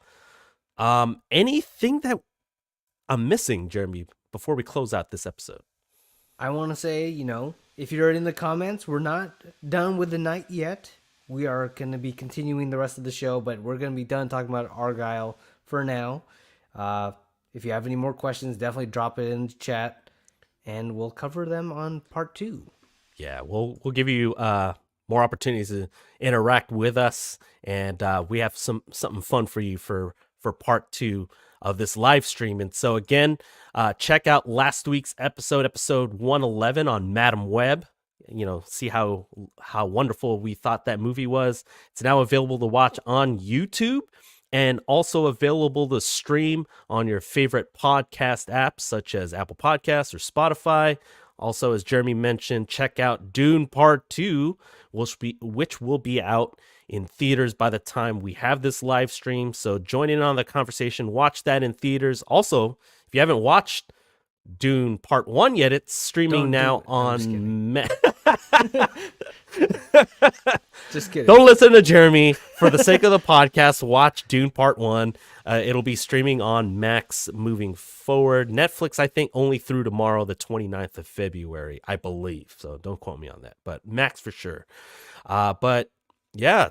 Anything that I'm missing, Jeremy, before we close out this episode? I want to say, if you're in the comments, we're not done with the night yet. We are going to be continuing the rest of the show, but we're going to be done talking about Argylle for now. If you have any more questions, definitely drop it in the chat, and we'll cover them on part 2. Yeah, we'll give you more opportunities to interact with us, and we have something fun for you for part 2 of this live stream. And so again, check out last week's episode 111 on Madam Web. See how wonderful we thought that movie was. It's now available to watch on YouTube and also available to stream on your favorite podcast apps such as Apple Podcasts or Spotify. Also, as Jeremy mentioned, check out Dune Part 2, which will be out in theaters by the time we have this live stream. So join in on the conversation. Watch that in theaters. Also, if you haven't watched Dune Part 1 yet, it's streaming now on... Just kidding. Don't listen to Jeremy. For the sake of the podcast, watch Dune Part 1. It'll be streaming on Max moving forward. Netflix, I think, only through tomorrow, the 29th of February, I believe. So don't quote me on that. But Max for sure. But yeah.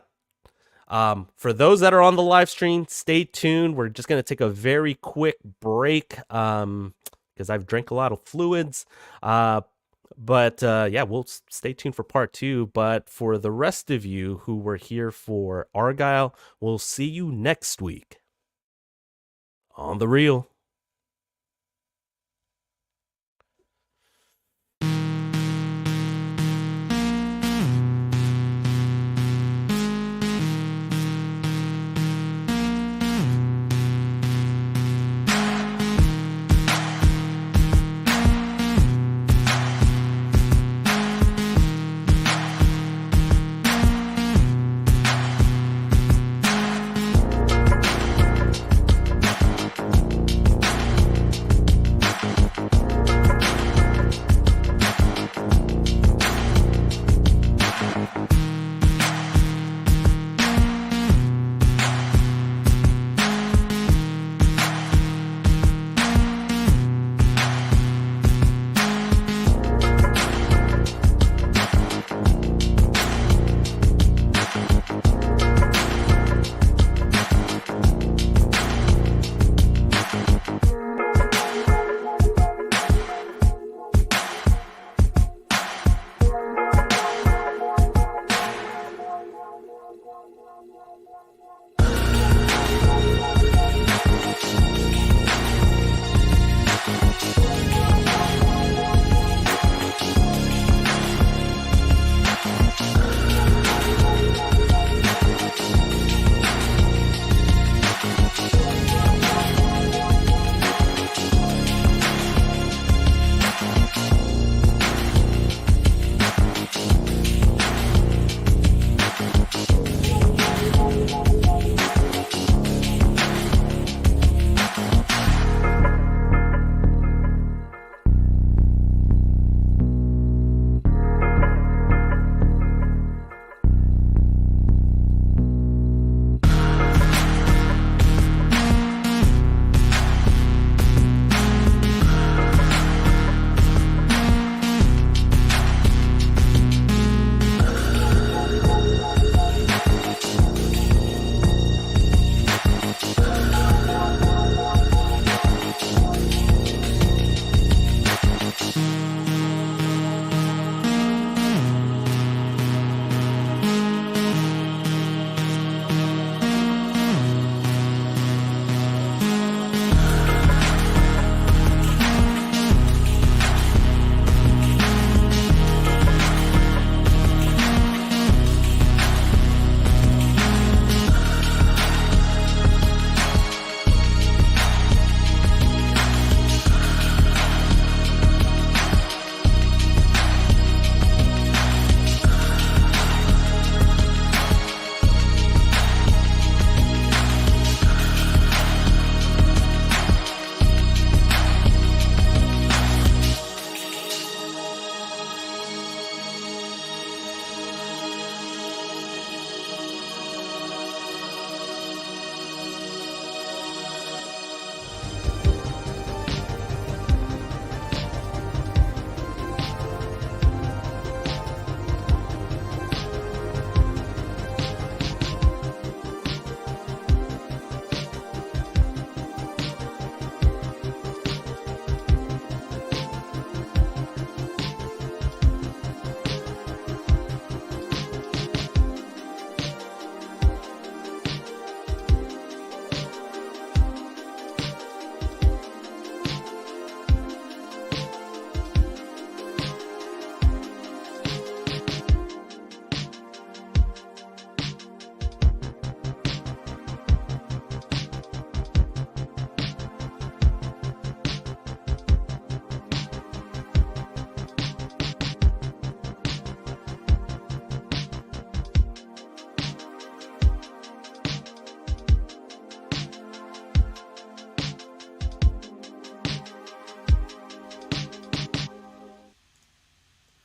For those that are on the live stream, stay tuned. We're just going to take a very quick break because I've drank a lot of fluids. But we'll stay tuned for part 2. But for the rest of you who were here for Argylle, we'll see you next week on The Reel.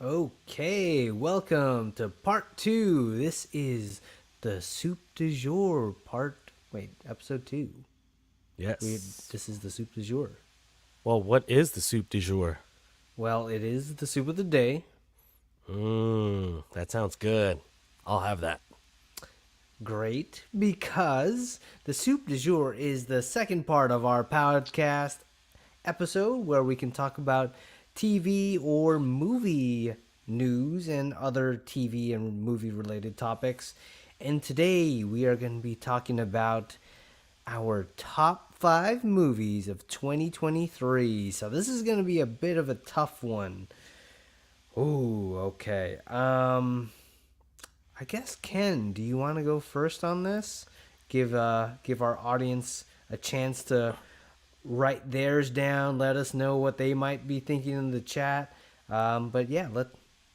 Okay, welcome to part two. This is the soup du jour episode two. Yes. This is the soup du jour. Well, what is the soup du jour? Well, it is the soup of the day. That sounds good. I'll have that. Great, because the soup du jour is the second part of our podcast episode where we can talk about TV or movie news and other TV and movie related topics. And today we are going to be talking about our top 5 movies of 2023. So this is going to be a bit of a tough one. Ooh, okay. I guess Ken, do you want to go first on this? Give our audience a chance to write theirs down. Let us know what they might be thinking in the chat. But yeah, why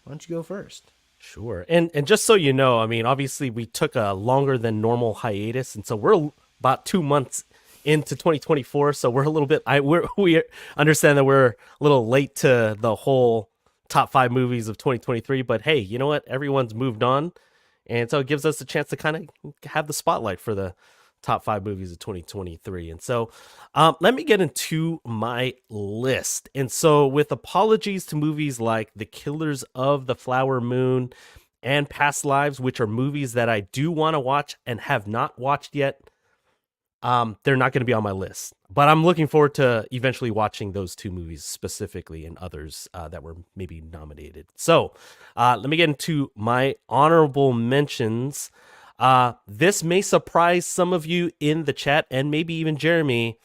don't you go first? Sure. And just so you know, I mean, obviously we took a longer than normal hiatus, and so we're about 2 months into 2024. So we're a little bit. We understand that we're a little late to the whole top 5 movies of 2023. But hey, you know what? Everyone's moved on, and so it gives us a chance to kind of have the spotlight for the top 5 movies of 2023. And so let me get into my list. And so with apologies to movies like The Killers of the Flower Moon and Past Lives, which are movies that I do want to watch and have not watched yet, they're not going to be on my list. But I'm looking forward to eventually watching those 2 movies specifically, and others that were maybe nominated. So let me get into my honorable mentions. This may surprise some of you in the chat, and maybe even Jeremy.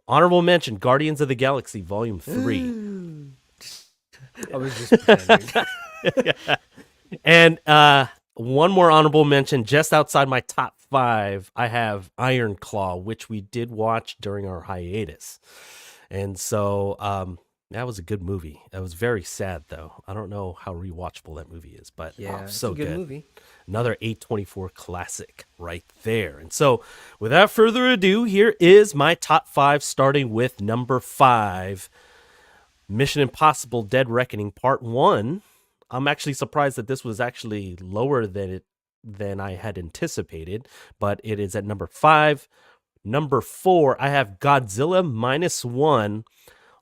Honorable mention: Guardians of the Galaxy Volume 3. I was just pretending. Yeah. And one more honorable mention, just outside my top 5, I have Iron Claw, which we did watch during our hiatus. And so that was a good movie. It was very sad, though. I don't know how rewatchable that movie is, but Yeah, so it's a good movie. Another A24 classic right there. And so without further ado, here is my top 5, starting with number 5, Mission Impossible Dead Reckoning Part 1. I'm actually surprised that this was actually lower than I had anticipated, but it is at number 5. Number 4, I have Godzilla -1.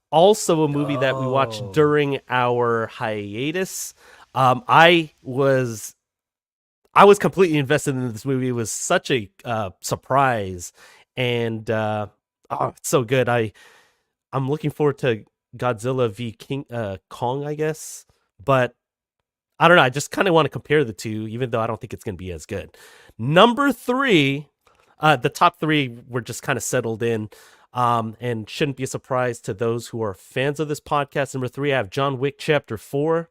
Also a movie that we watched during our hiatus. I was completely invested in this movie. It was such a surprise, and it's so good. I'm looking forward to Godzilla v King Kong, I guess, but I don't know. I just kind of want to compare the two, even though I don't think it's going to be as good. Number 3, the top 3 were just kind of settled in. And shouldn't be a surprise to those who are fans of this podcast. Number 3, I have John Wick Chapter 4.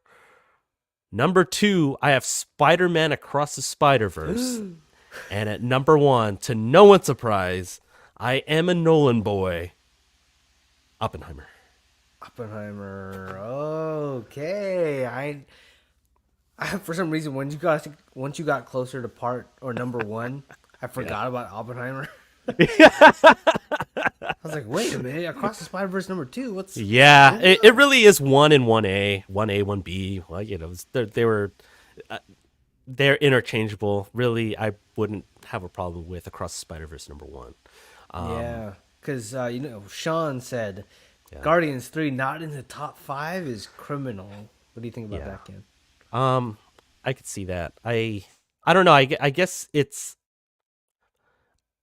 Number 2, I have Spider-Man Across the Spider-Verse. And at number 1, to no one's surprise, I am a Nolan boy, Oppenheimer. Okay. I for some reason once you got closer to number 1, I forgot about Oppenheimer. I was like, wait a minute, Across the Spider-Verse number 2. What's it really is 1 and 1A, 1A, 1B. Well, you know, they're interchangeable. Really, I wouldn't have a problem with Across the Spider-Verse number 1. Yeah, because Sean said Guardians 3 not in the top 5 is criminal. What do you think about that, Ken? I could see that. I don't know. I guess it's.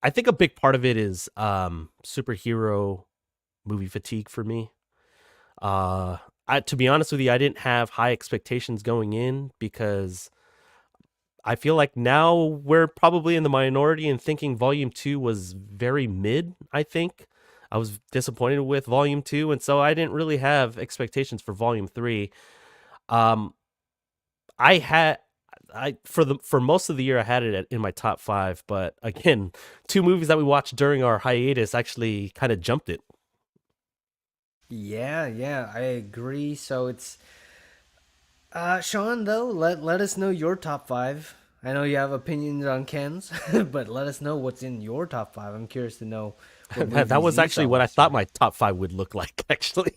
I think a big part of it is superhero movie fatigue for me. To be honest with you, I didn't have high expectations going in because I feel like now we're probably in the minority in thinking Volume 2 was very mid, I think. I was disappointed with Volume 2, and so I didn't really have expectations for Volume 3. For most of the year I had it in my top 5, but again, 2 movies that we watched during our hiatus actually kind of jumped it. Yeah, I agree. So it's Sean, though, let us know your top 5. I know you have opinions on Ken's, but let us know what's in your top 5. I'm curious to know. That was actually what I thought my top 5 would look like, actually.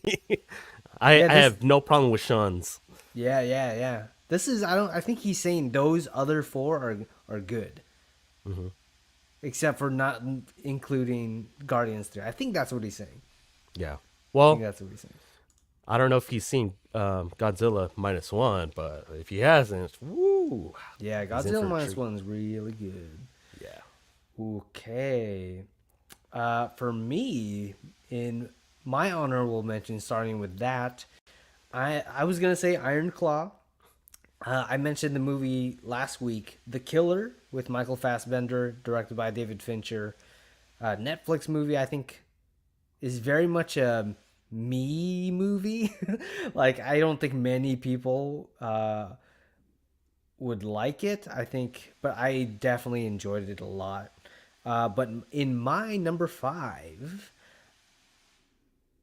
I have no problem with Sean's. Yeah, yeah, yeah. This is I don't I think he's saying those other four are good, Hmm. except for not including Guardians 3. I think that's what he's saying. Yeah. I think Well, that's what he's saying. I don't know if he's seen Godzilla -1, but if he hasn't, woo, Yeah, he's in Godzilla for a minus treat. one's really good. Yeah. Okay. For me, in my honorable mention, starting with that, I was gonna say Iron Claw. I mentioned the movie last week, The Killer, with Michael Fassbender, directed by David Fincher. Netflix movie, I think, is very much a me movie. Like, I don't think many people would like it. I think, but I definitely enjoyed it a lot. But in my number five,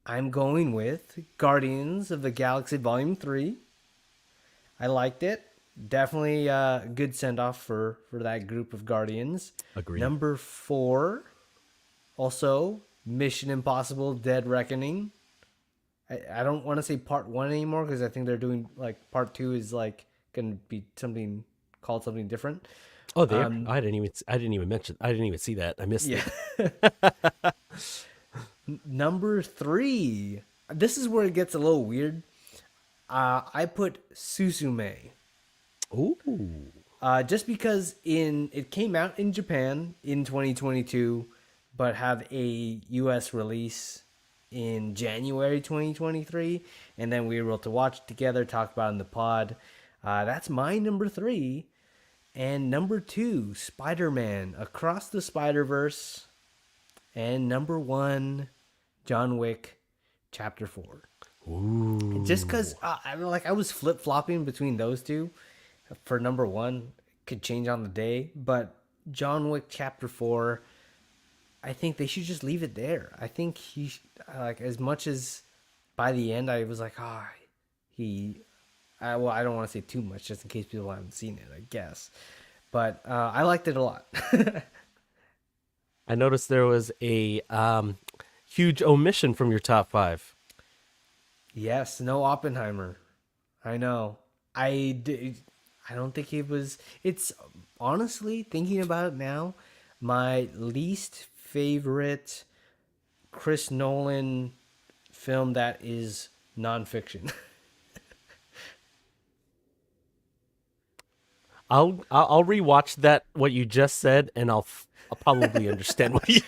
I'm going with Guardians of the Galaxy Volume 3. I liked it. Definitely a good send off for that group of Guardians. Agreed. Number four, also Mission Impossible Dead Reckoning. I don't want to say part one anymore because I think they're doing like part two is like going to be something called something different. Oh, there. Um, I didn't even mention. I didn't even see that. I missed yeah. it. Number three, this is where it gets a little weird. I put Susume. Ooh. Just because it came out in Japan in 2022, but have a U.S. release in January 2023, and then we were able to watch it together, talk about it in the pod. That's my number three, and number two, Spider-Man Across the Spider-Verse, and number one, John Wick, Chapter 4. Just because Ooh. I was flip flopping between those two for number one, could change on the day, but John Wick Chapter 4, I think they should just leave it there. I think like, as much as by the end I was like, he, well, I don't want to say too much just in case people haven't seen it, I guess. But I liked it a lot. I noticed there was a huge omission from your top five. Yes, no Oppenheimer. I know. I don't think it was. It's honestly thinking about it now, my least favorite Chris Nolan film that is nonfiction. I'll rewatch that what you just said, and I'll probably understand what you.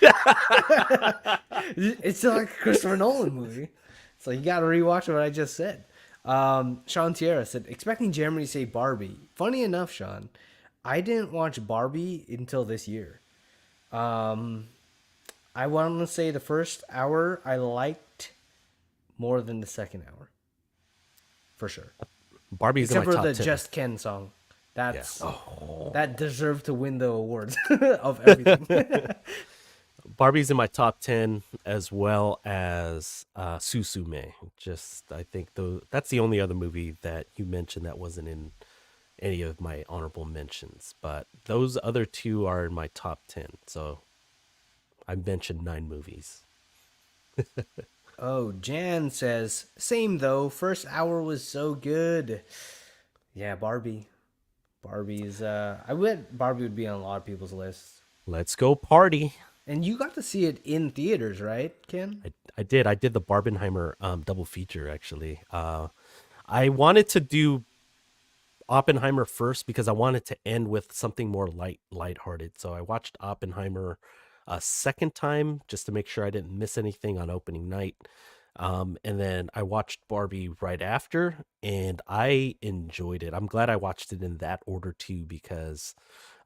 It's not like a Christopher Nolan movie. So you got to rewatch what I just said. Sean Tierra said, expecting Jeremy to say Barbie. Funny enough, Sean, I didn't watch Barbie until this year. Um, I want to say the first hour I liked more than the second hour, for sure. Barbie's in my Except for top the 10. Just Ken song. Yeah. That's Oh. that deserved to win the awards of everything. Barbie's in my top 10 as well as Susume. Just I think that's the only other movie that you mentioned that wasn't in any of my honorable mentions, but those other two are in my top 10. So I mentioned 9 movies. Oh, Jan says, same though. First hour was so good. Yeah, Barbie. Barbie's I bet Barbie would be on a lot of people's lists. Let's go party. And you got to see it in theaters, right, Ken? I did. I did the Barbenheimer double feature actually. I wanted to do Oppenheimer first because I wanted to end with something more lighthearted. So I watched Oppenheimer a second time just to make sure I didn't miss anything on opening night. And then I watched Barbie right after, and I enjoyed it. I'm glad I watched it in that order too because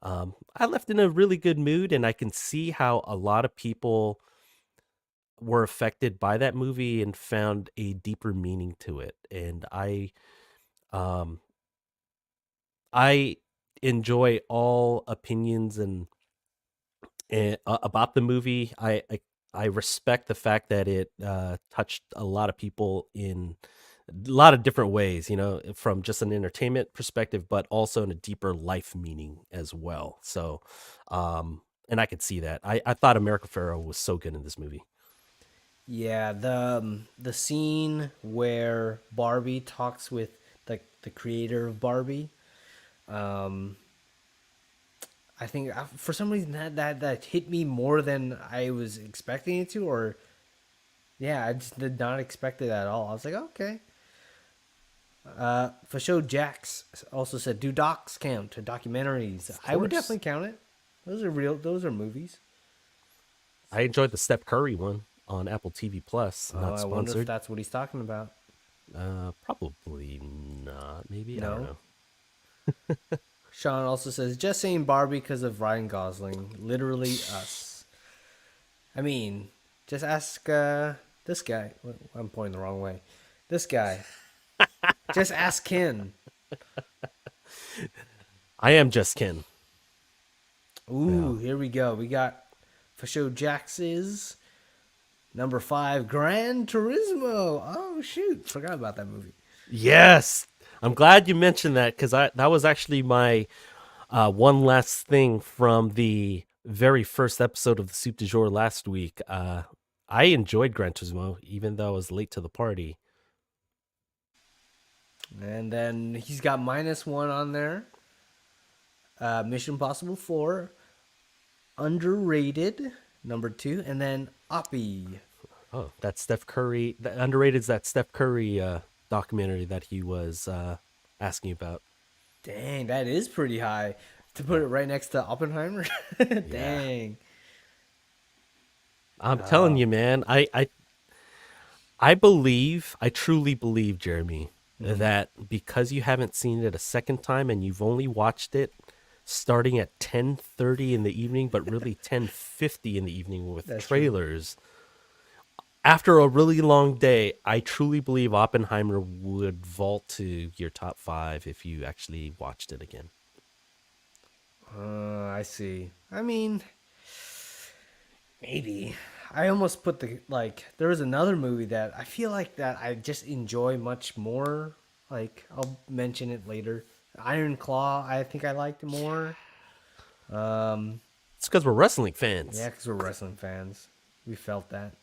I left in a really good mood, and I can see how a lot of people were affected by that movie and found a deeper meaning to it. And um I enjoy all opinions and about the movie. I respect the fact that it touched a lot of people in a lot of different ways, from just an entertainment perspective, but also in a deeper life meaning as well. So, and I could see that. I thought America Ferrero was so good in this movie. Yeah, the scene where Barbie talks with the the creator of Barbie. Um, I think for some reason that hit me more than I was expecting it to, or yeah, I just did not expect it at all. I was like, okay. For show Jax also said, do docs count to documentaries? Of I would course. definitely count it. Those are real. Those are movies. I enjoyed the Steph Curry one on Apple TV Plus, Oh, not I wonder if sponsored. that's what he's talking about. Probably not. Maybe, I don't No. know. Sean also says, just saying Barbie because of Ryan Gosling. Literally us. I mean, just ask this guy. I'm pointing the wrong way. This guy. Just ask Ken. I am just Ken. Ooh, No. here we go. We got for show Jax's number 5, Gran Turismo. Oh shoot, forgot about that movie. Yes. I'm glad you mentioned that because that was actually my one last thing from the very first episode of the Soup du Jour last week. I enjoyed Gran Turismo, even though I was late to the party. And then he's got -1 on there. Mission Impossible 4, underrated, number 2, and then Oppie. Oh, that Steph Curry. The underrated is that Steph Curry documentary that he was asking about. Dang, that is pretty high to put Yeah. it right next to Oppenheimer. Yeah. Dang. I'm telling Oh. you, man. I believe, I truly believe, Jeremy, Mhm. that because you haven't seen it a second time and you've only watched it starting at 10:30 in the evening, but really 10:50 in the evening with That's true. trailers, after a really long day, I truly believe Oppenheimer would vault to your top 5 if you actually watched it again. I see. I mean, maybe. I almost put the like. There was another movie that I feel like that I just enjoy much more. Like I'll mention it later. Iron Claw. I think I liked more. Um, It's because we're wrestling yeah, fans. because we're wrestling fans. We felt that.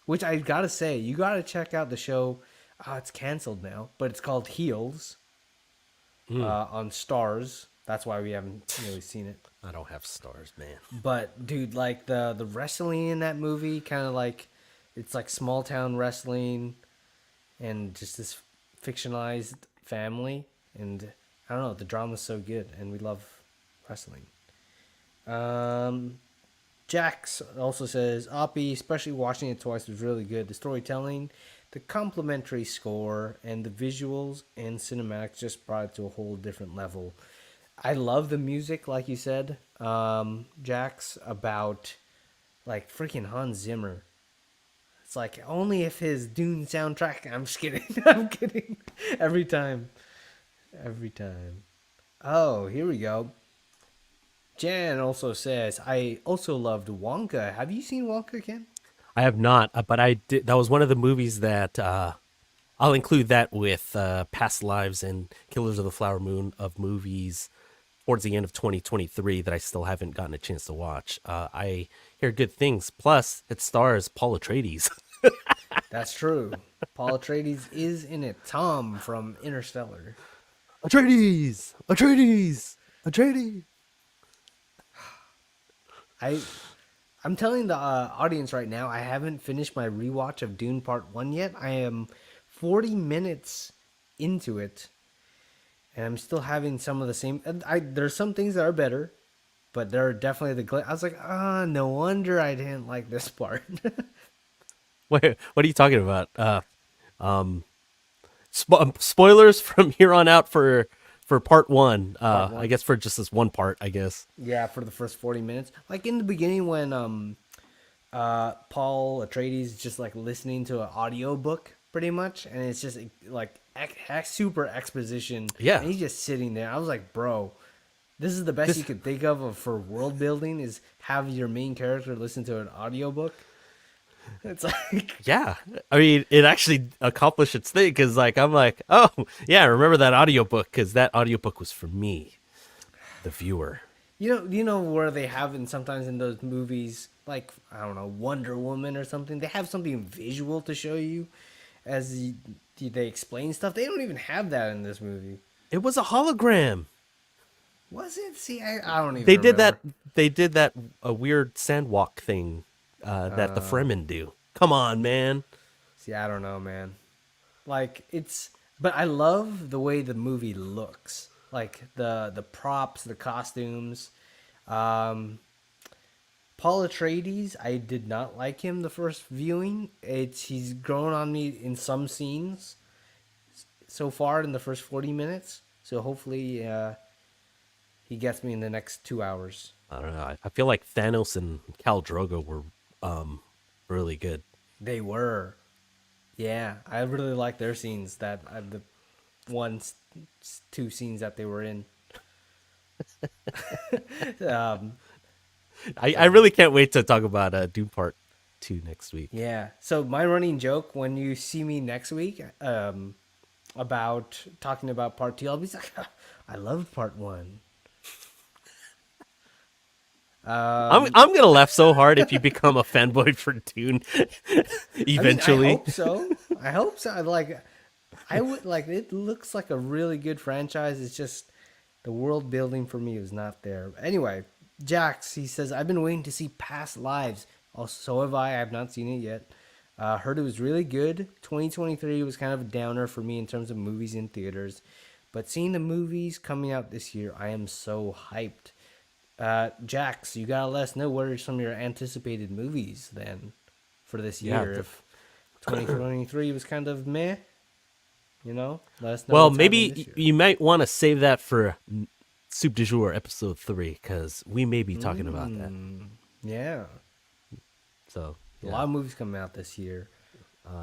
Which I gotta say, you gotta check out the show. It's canceled now, but it's called Heels Mm, on Stars. That's why we haven't really seen it. I don't have stars, man. But dude, like the wrestling in that movie, kind of like it's like small town wrestling, and just this fictionalized family, and I don't know, the drama's so good, and we love wrestling. Um, Jax also says, Oppie, especially watching it twice, was really good. The storytelling, the complimentary score, and the visuals and cinematics just brought it to a whole different level. I love the music, like you said, Jax, about like freaking Hans Zimmer. It's like only if his Dune soundtrack. I'm just kidding. I'm kidding. Every time. Every time. Oh, here we go. Jan also says, I also loved Wonka. Have you seen Wonka, Ken? I have not, but I did. That was one of the movies that I'll include that with Past Lives and Killers of the Flower Moon of movies towards the end of 2023 that I still haven't gotten a chance to watch. I hear good things. Plus, it stars Paul Atreides. That's true. Paul Atreides is in it. Tom from Interstellar. Atreides, Atreides, Atreides. I I'm telling the audience right now, I haven't finished my rewatch of Dune Part 1 yet. I am 40 minutes into it, and I'm still having some of the same. There's some things that are better, but there are definitely I was like, no wonder I didn't like this part. What are you talking about? Spoilers from here on out for part one. Part I 1. guess for just this one part. I guess. Yeah, for the first 40 minutes. Like in the beginning when Paul Atreides is just like listening to an audio book pretty much, and it's just like super exposition, Yeah. and he's just sitting there. I was like, bro, this is the best you This. could think of for world building is have your main character listen to an audio book. It's like, Yeah. I mean, it actually accomplished its thing because, like, I'm like, oh yeah, remember that audiobook because that audiobook was for me, the viewer. you know where they have in sometimes in those movies, like I don't know, Wonder Woman or something. They have something visual to show you as they explain stuff. They don't even have that in this movie. It was a hologram. Was it? See, I don't even They did that. remember. They did that a weird sandwalk thing that the Fremen do. Come on, man. See, I don't know, man. Like it's, but I love the way the movie looks. Like the props, the costumes. Um, Paul Atreides, I did not like him the first viewing. He's grown on me in some scenes so far in the first 40 minutes. So hopefully he gets me in the next 2 hours. I don't know. I feel like Thanos and Khal Drogo were really good. They were, yeah. I really like their scenes. That the one, two scenes that they were in. um, I really can't wait to talk about Doom Part 2 next week. Yeah. So my running joke when you see me next week, about talking about part two, I'll be like, I loved part one. I'm gonna laugh so hard if you become a fanboy for Dune eventually. I hope so. I hope so. I would like. It looks like a really good franchise. It's just the world building for me is not there. Anyway, Jax, he says, I've been waiting to see Past Lives. Also, so have I. I have not seen it yet. Heard it was really good. 2023 was kind of a downer for me in terms of movies in theaters. But seeing the movies coming out this year, I am so hyped. Jax, you gotta let us know what are some of your anticipated movies then for this year. If 2023 was kind of meh, let us know. Well, what's happening this maybe year. you might want to save that for Soup du Jour episode 3 because we may be talking about that. Yeah, So a lot of movies coming out this year.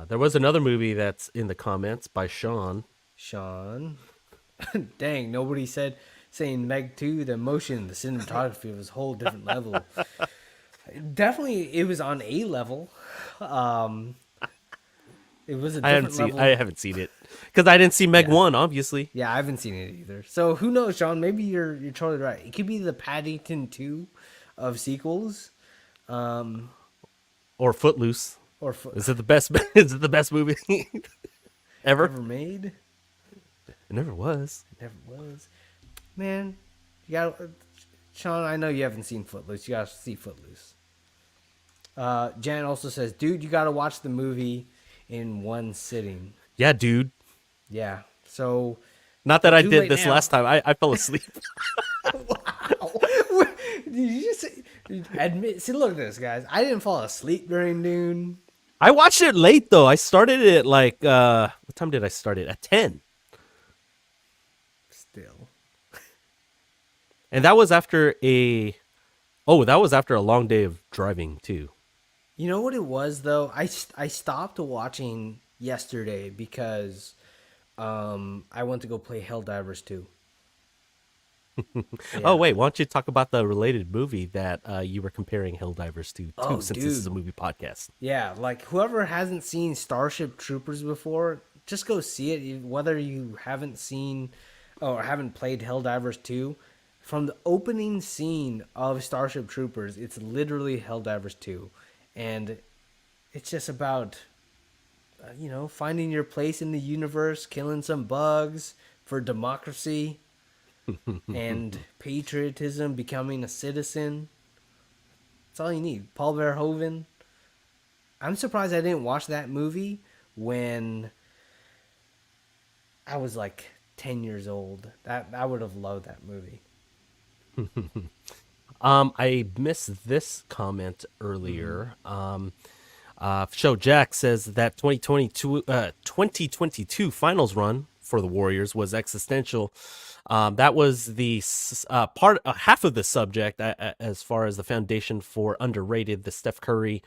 there was another movie that's in the comments by Sean. Sean, dang, nobody saying Meg 2, the emotion, the cinematography was a whole different level. Definitely, it was on a level. It was a different level. I haven't seen it because I didn't see Meg 1, obviously. Yeah, I haven't seen it either. So who knows, Sean? Maybe you're totally right. It could be the Paddington 2 of sequels. Or Footloose. Or Is it the best? Is it the best movie ever? ever made? It never was. It never was. Man, you got Sean. I know you haven't seen Footloose. You gotta see Footloose. Jan also says, "Dude, you gotta watch the movie in one sitting." Yeah, dude. Yeah. So, Not that I too did late this now. last time. I fell asleep. Did you just admit? See, look at this, guys. I didn't fall asleep during Dune. I watched it late though. I started it like what time did I start it? At 10. Still. And that was after a long day of driving too. You know what it was though? I stopped watching yesterday because I went to go play Helldivers 2. Yeah. Oh wait, why don't you talk about the related movie that you were comparing Helldivers to Oh, since dude. this is a movie podcast. Yeah, like whoever hasn't seen Starship Troopers before, just go see it. Whether you haven't seen or haven't played Helldivers 2, from the opening scene of Starship Troopers, it's literally Helldivers 2. And it's just about, finding your place in the universe, killing some bugs for democracy and patriotism, becoming a citizen. That's all you need. Paul Verhoeven. I'm surprised I didn't watch that movie when I was like 10 years old. I would have loved that movie. I missed this comment earlier. Show Jack says that 2022 finals run for the Warriors was existential. That was the half of the subject as far as the foundation for underrated, the Steph Curry,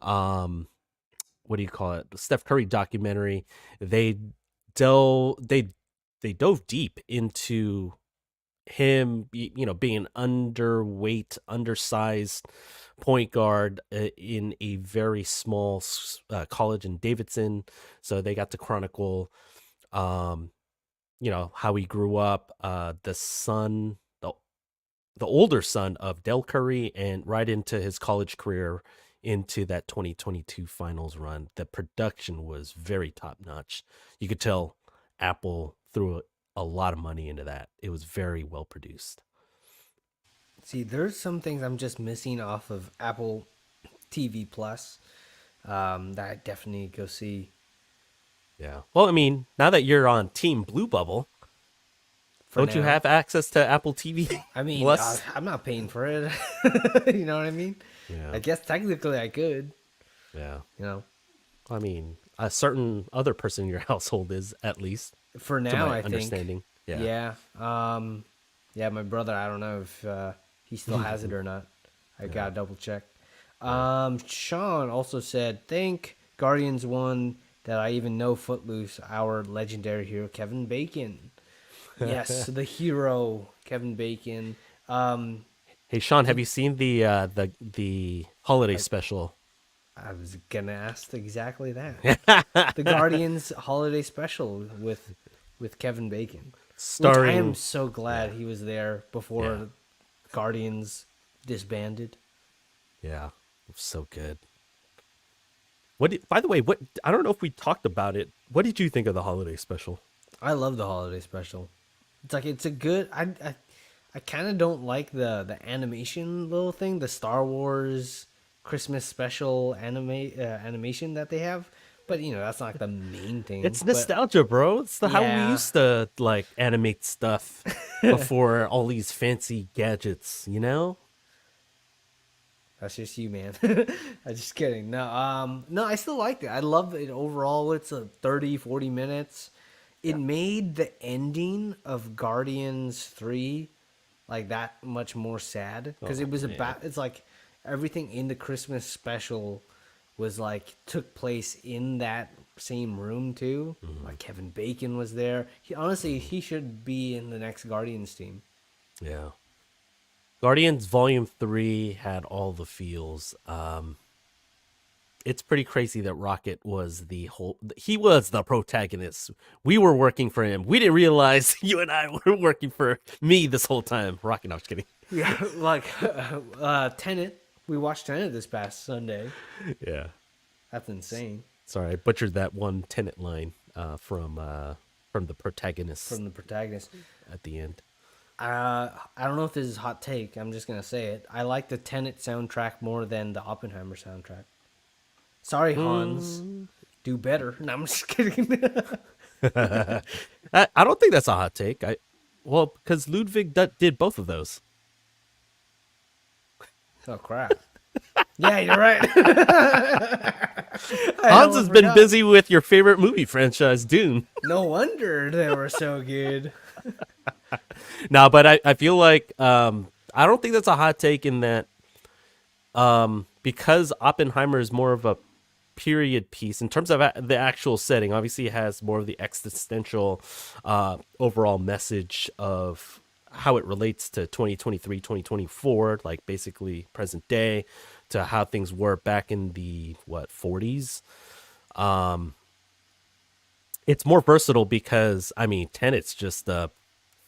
what do you call it? The Steph Curry documentary. They dove deep into him, being an underweight, undersized point guard in a very small college in Davidson. So they got to chronicle, how he grew up, the older son of Del Curry, and right into his college career, into that 2022 finals run. The production was very top notch. You could tell Apple threw a lot of money into that. It was very well produced. See, there's some things I'm just missing off of Apple TV Plus that I definitely go see Yeah. Well, I mean, now that you're on Team Blue Bubble, for don't you now. have access to Apple TV I mean, Plus? I'm not paying for it. You know what I mean? Yeah. I guess technically I could. Yeah. You know, I mean, a certain other person in your household is, at least, for to now my I think. understanding. Yeah. Yeah. Yeah. My brother. I don't know if he still has it or not. I gotta double check. Sean also said, "Thank Guardians One that I even know Footloose, our legendary hero Kevin Bacon." Yes, the hero Kevin Bacon. Hey, Sean, have He, you seen the holiday special? I was gonna ask exactly that. The Guardians holiday special with Kevin Bacon, which I am Starring, so glad yeah, he was there yeah, before Guardians disbanded. yeah. It was so good. By the way, what, I don't know if we talked about it. What did you think of the holiday special? I love the holiday special. It's like it's a good. I kind of don't like the animation little thing, the Star Wars Christmas special animation that they have. But you know that's not like the main thing. It's But nostalgia, bro. It's the how we yeah, used to like animate stuff before all these fancy gadgets, you know? that's just you, man. I'm just kidding. No, no, I still liked it. I love it overall. It's a 30, 40 minutes. It Yeah. made the ending of Guardians 3 like that much more sad because Oh it was man. about, it's like everything in the Christmas special was like took place in that same room too. Mm-hmm. Like Kevin Bacon was there. He should be in the next Guardians team. Yeah. Guardians Volume 3 had all the feels. It's pretty crazy that Rocket was he was the protagonist. We were working for him. We didn't realize you and I were working for me this whole time. Rocket, no, I'm just kidding. Yeah, like Tenet. We watched Tenet this past Sunday. Yeah. That's insane. Sorry, I butchered that one Tenet line from the protagonist From the protagonist. at the end. I don't know if this is a hot take. I'm just gonna say it. I like the Tenet soundtrack more than the Oppenheimer soundtrack. Sorry, Hans. Do better. No, I'm just kidding. I don't think that's a hot take. Well, because Ludwig did both of those. Oh crap. Yeah, you're right. I Hans almost has been forgot. busy with your favorite movie franchise, Dune. No wonder they were so good. No, but I feel like I don't think that's a hot take in that because Oppenheimer is more of a period piece in terms of the actual setting. Obviously, it has more of the existential overall message of how it relates to 2023, 2024, like basically present day, to how things were back in the 40s. It's more versatile because I mean, Tenet's just a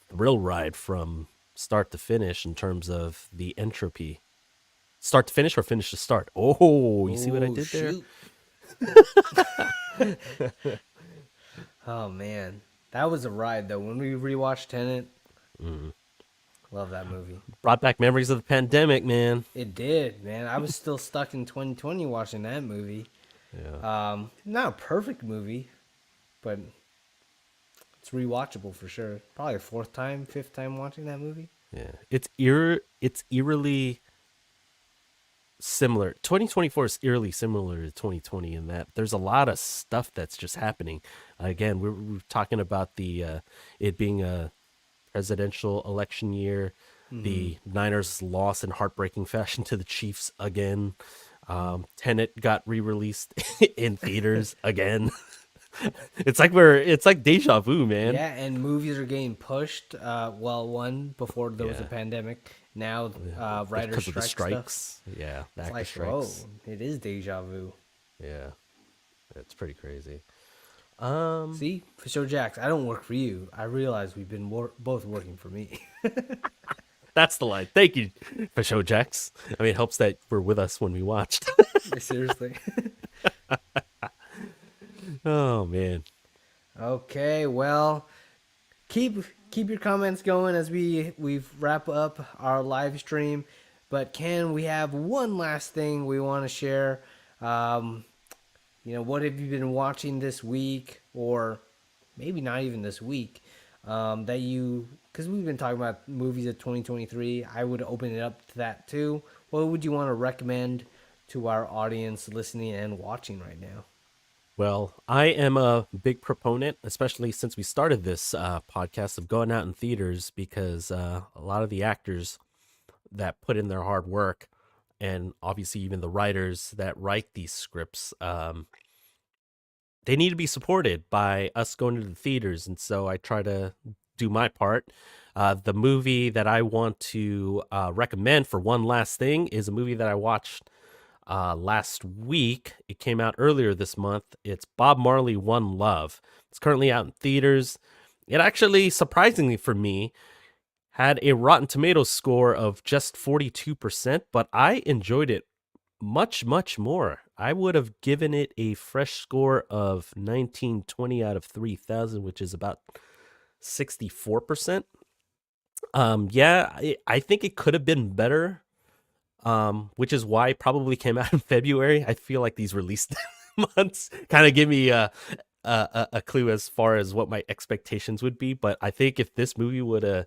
thrill ride from start to finish in terms of the entropy. Start to finish or finish to start. Oh, you see what I Oh did there? shoot. Oh man. That was a ride though. When we rewatched Tenet, love that movie. Brought back memories of the pandemic, man. It did, man. I was still stuck in 2020 watching that movie. Yeah. Not a perfect movie, but it's rewatchable for sure. Probably a fourth time, fifth time watching that movie. Yeah. It's eerily similar. 2024 is eerily similar to 2020 in that there's a lot of stuff that's just happening. Again, we're talking about the it being a presidential election year. The Niners lost in heartbreaking fashion to the Chiefs again. Tenet got re-released in theaters again. It's like deja vu, man. Yeah, and movies are getting pushed. Well, one before there was a Yeah. pandemic. Now, writer Because of the strike stuff. strikes. Yeah, the It's actor like, whoa, strikes. it is deja vu. Yeah, it's pretty crazy. See, for sure, Jax, I don't work for you. I realize we've been both working for me. That's the line. Thank you for show, Jax. I mean, it helps that we're with us when we watched. Seriously. Oh man. Okay, well, keep keep your comments going as we wrap up our live stream. But Ken, we have one last thing we want to share. Um, what have you been watching this week, or maybe not even this week? That you because we've been talking about movies of 2023. I would open it up to that too. What would you want to recommend to our audience listening and watching right now? Well, I am a big proponent, especially since we started this podcast, of going out in theaters because a lot of the actors that put in their hard work, and obviously even the writers that write these scripts, they need to be supported by us going to the theaters. And so I try to do my part. The movie that I want to recommend for one last thing is a movie that I watched last week. It came out earlier this month. It's Bob Marley One Love. It's currently out in theaters. It actually, surprisingly for me, had a Rotten Tomatoes score of just 42%, but I enjoyed it much, much more. I would have given it a fresh score of 1920 out of 3,000, which is about 64%. Yeah, I think it could have been better, which is why it probably came out in February. I feel like these release months kind of give me a clue as far as what my expectations would be. But I think if this movie would have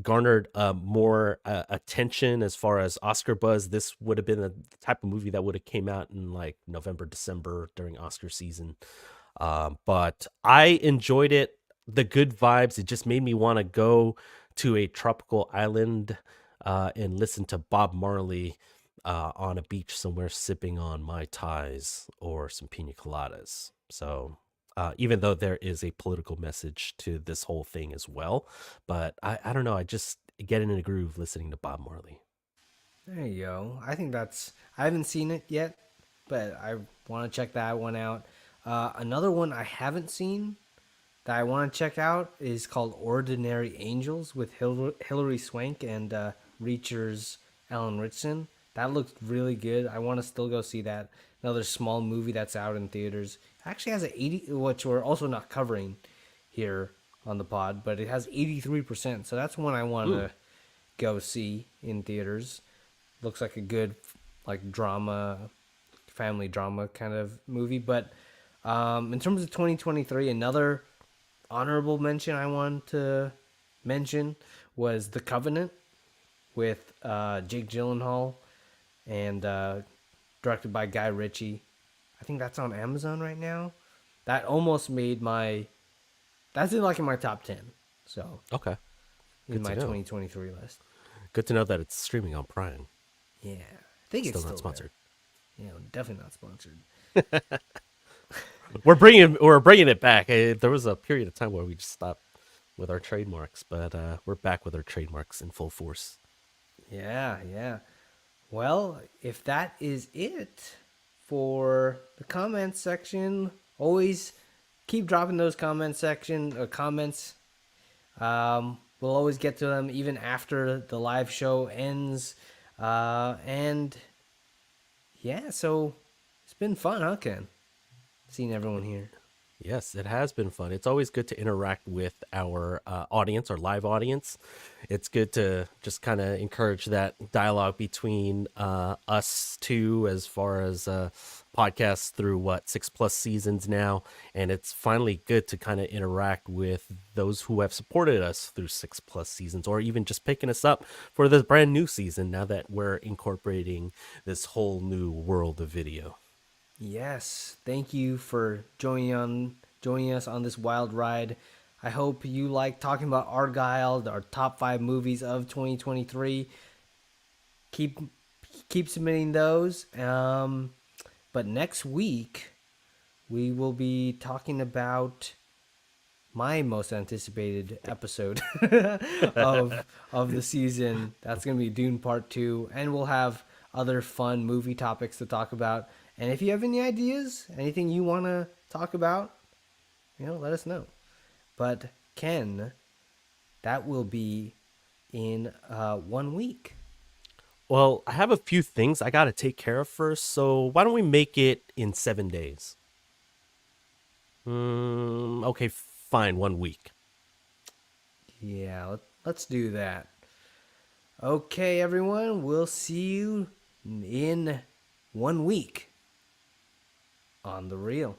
garnered more attention as far as Oscar buzz, this would have been the type of movie that would have came out in like November, December during Oscar season. But I enjoyed it. The good vibes. It just made me want to go to a tropical island and listen to Bob Marley on a beach somewhere, sipping on Mai Tais or some pina coladas. So even though there is a political message to this whole thing as well, but I don't know. I just get in a groove listening to Bob Marley. There you go. I haven't seen it yet, but I want to check that one out. Another one I haven't seen that I want to check out is called Ordinary Angels with Hilary Swank and Reacher's Alan Ritchson. That looks really good. I want to still go see that. Another small movie that's out in theaters. It actually has an 80, which we're also not covering here on the pod, but it has 83%. So that's one I want to go see in theaters. Looks like a good like drama, family drama kind of movie. But in terms of 2023, another honorable mention I want to mention was The Covenant with Jake Gyllenhaal and directed by Guy Ritchie. I think that's on Amazon right now. That almost made that's in my top 10. So Okay, in good my to know. 2023 list. Good to know that it's streaming on Prime. Yeah, I think it's Still not still sponsored. there. Yeah, definitely not sponsored. We're bringing it back. There was a period of time where we just stopped with our trademarks, but we're back with our trademarks in full force. Yeah, yeah. Well, if that is it for the comments section, always keep dropping those comments. We'll always get to them even after the live show ends. And yeah, so it's been fun, huh, Ken? Seeing everyone here. Yes, it has been fun. It's always good to interact with our audience, our live audience. It's good to just kind of encourage that dialogue between us two, as far as podcasts through 6+ seasons now. And it's finally good to kind of interact with those who have supported us through 6+ seasons, or even just picking us up for this brand new season now that we're incorporating this whole new world of video. Yes, thank you for joining us on this wild ride. I hope you like talking about Argylle, our top 5 movies of 2023. Keep keep submitting those. But next week we will be talking about my most anticipated episode of the season. That's gonna be Dune Part 2, and we'll have other fun movie topics to talk about. And if you have any ideas, anything you want to talk about, let us know. But Ken, that will be in 1 week. Well, I have a few things I got to take care of first, so why don't we make it in 7 days? Okay, fine, 1 week. Yeah, let's do that. Okay, everyone, we'll see you in 1 week on the reel.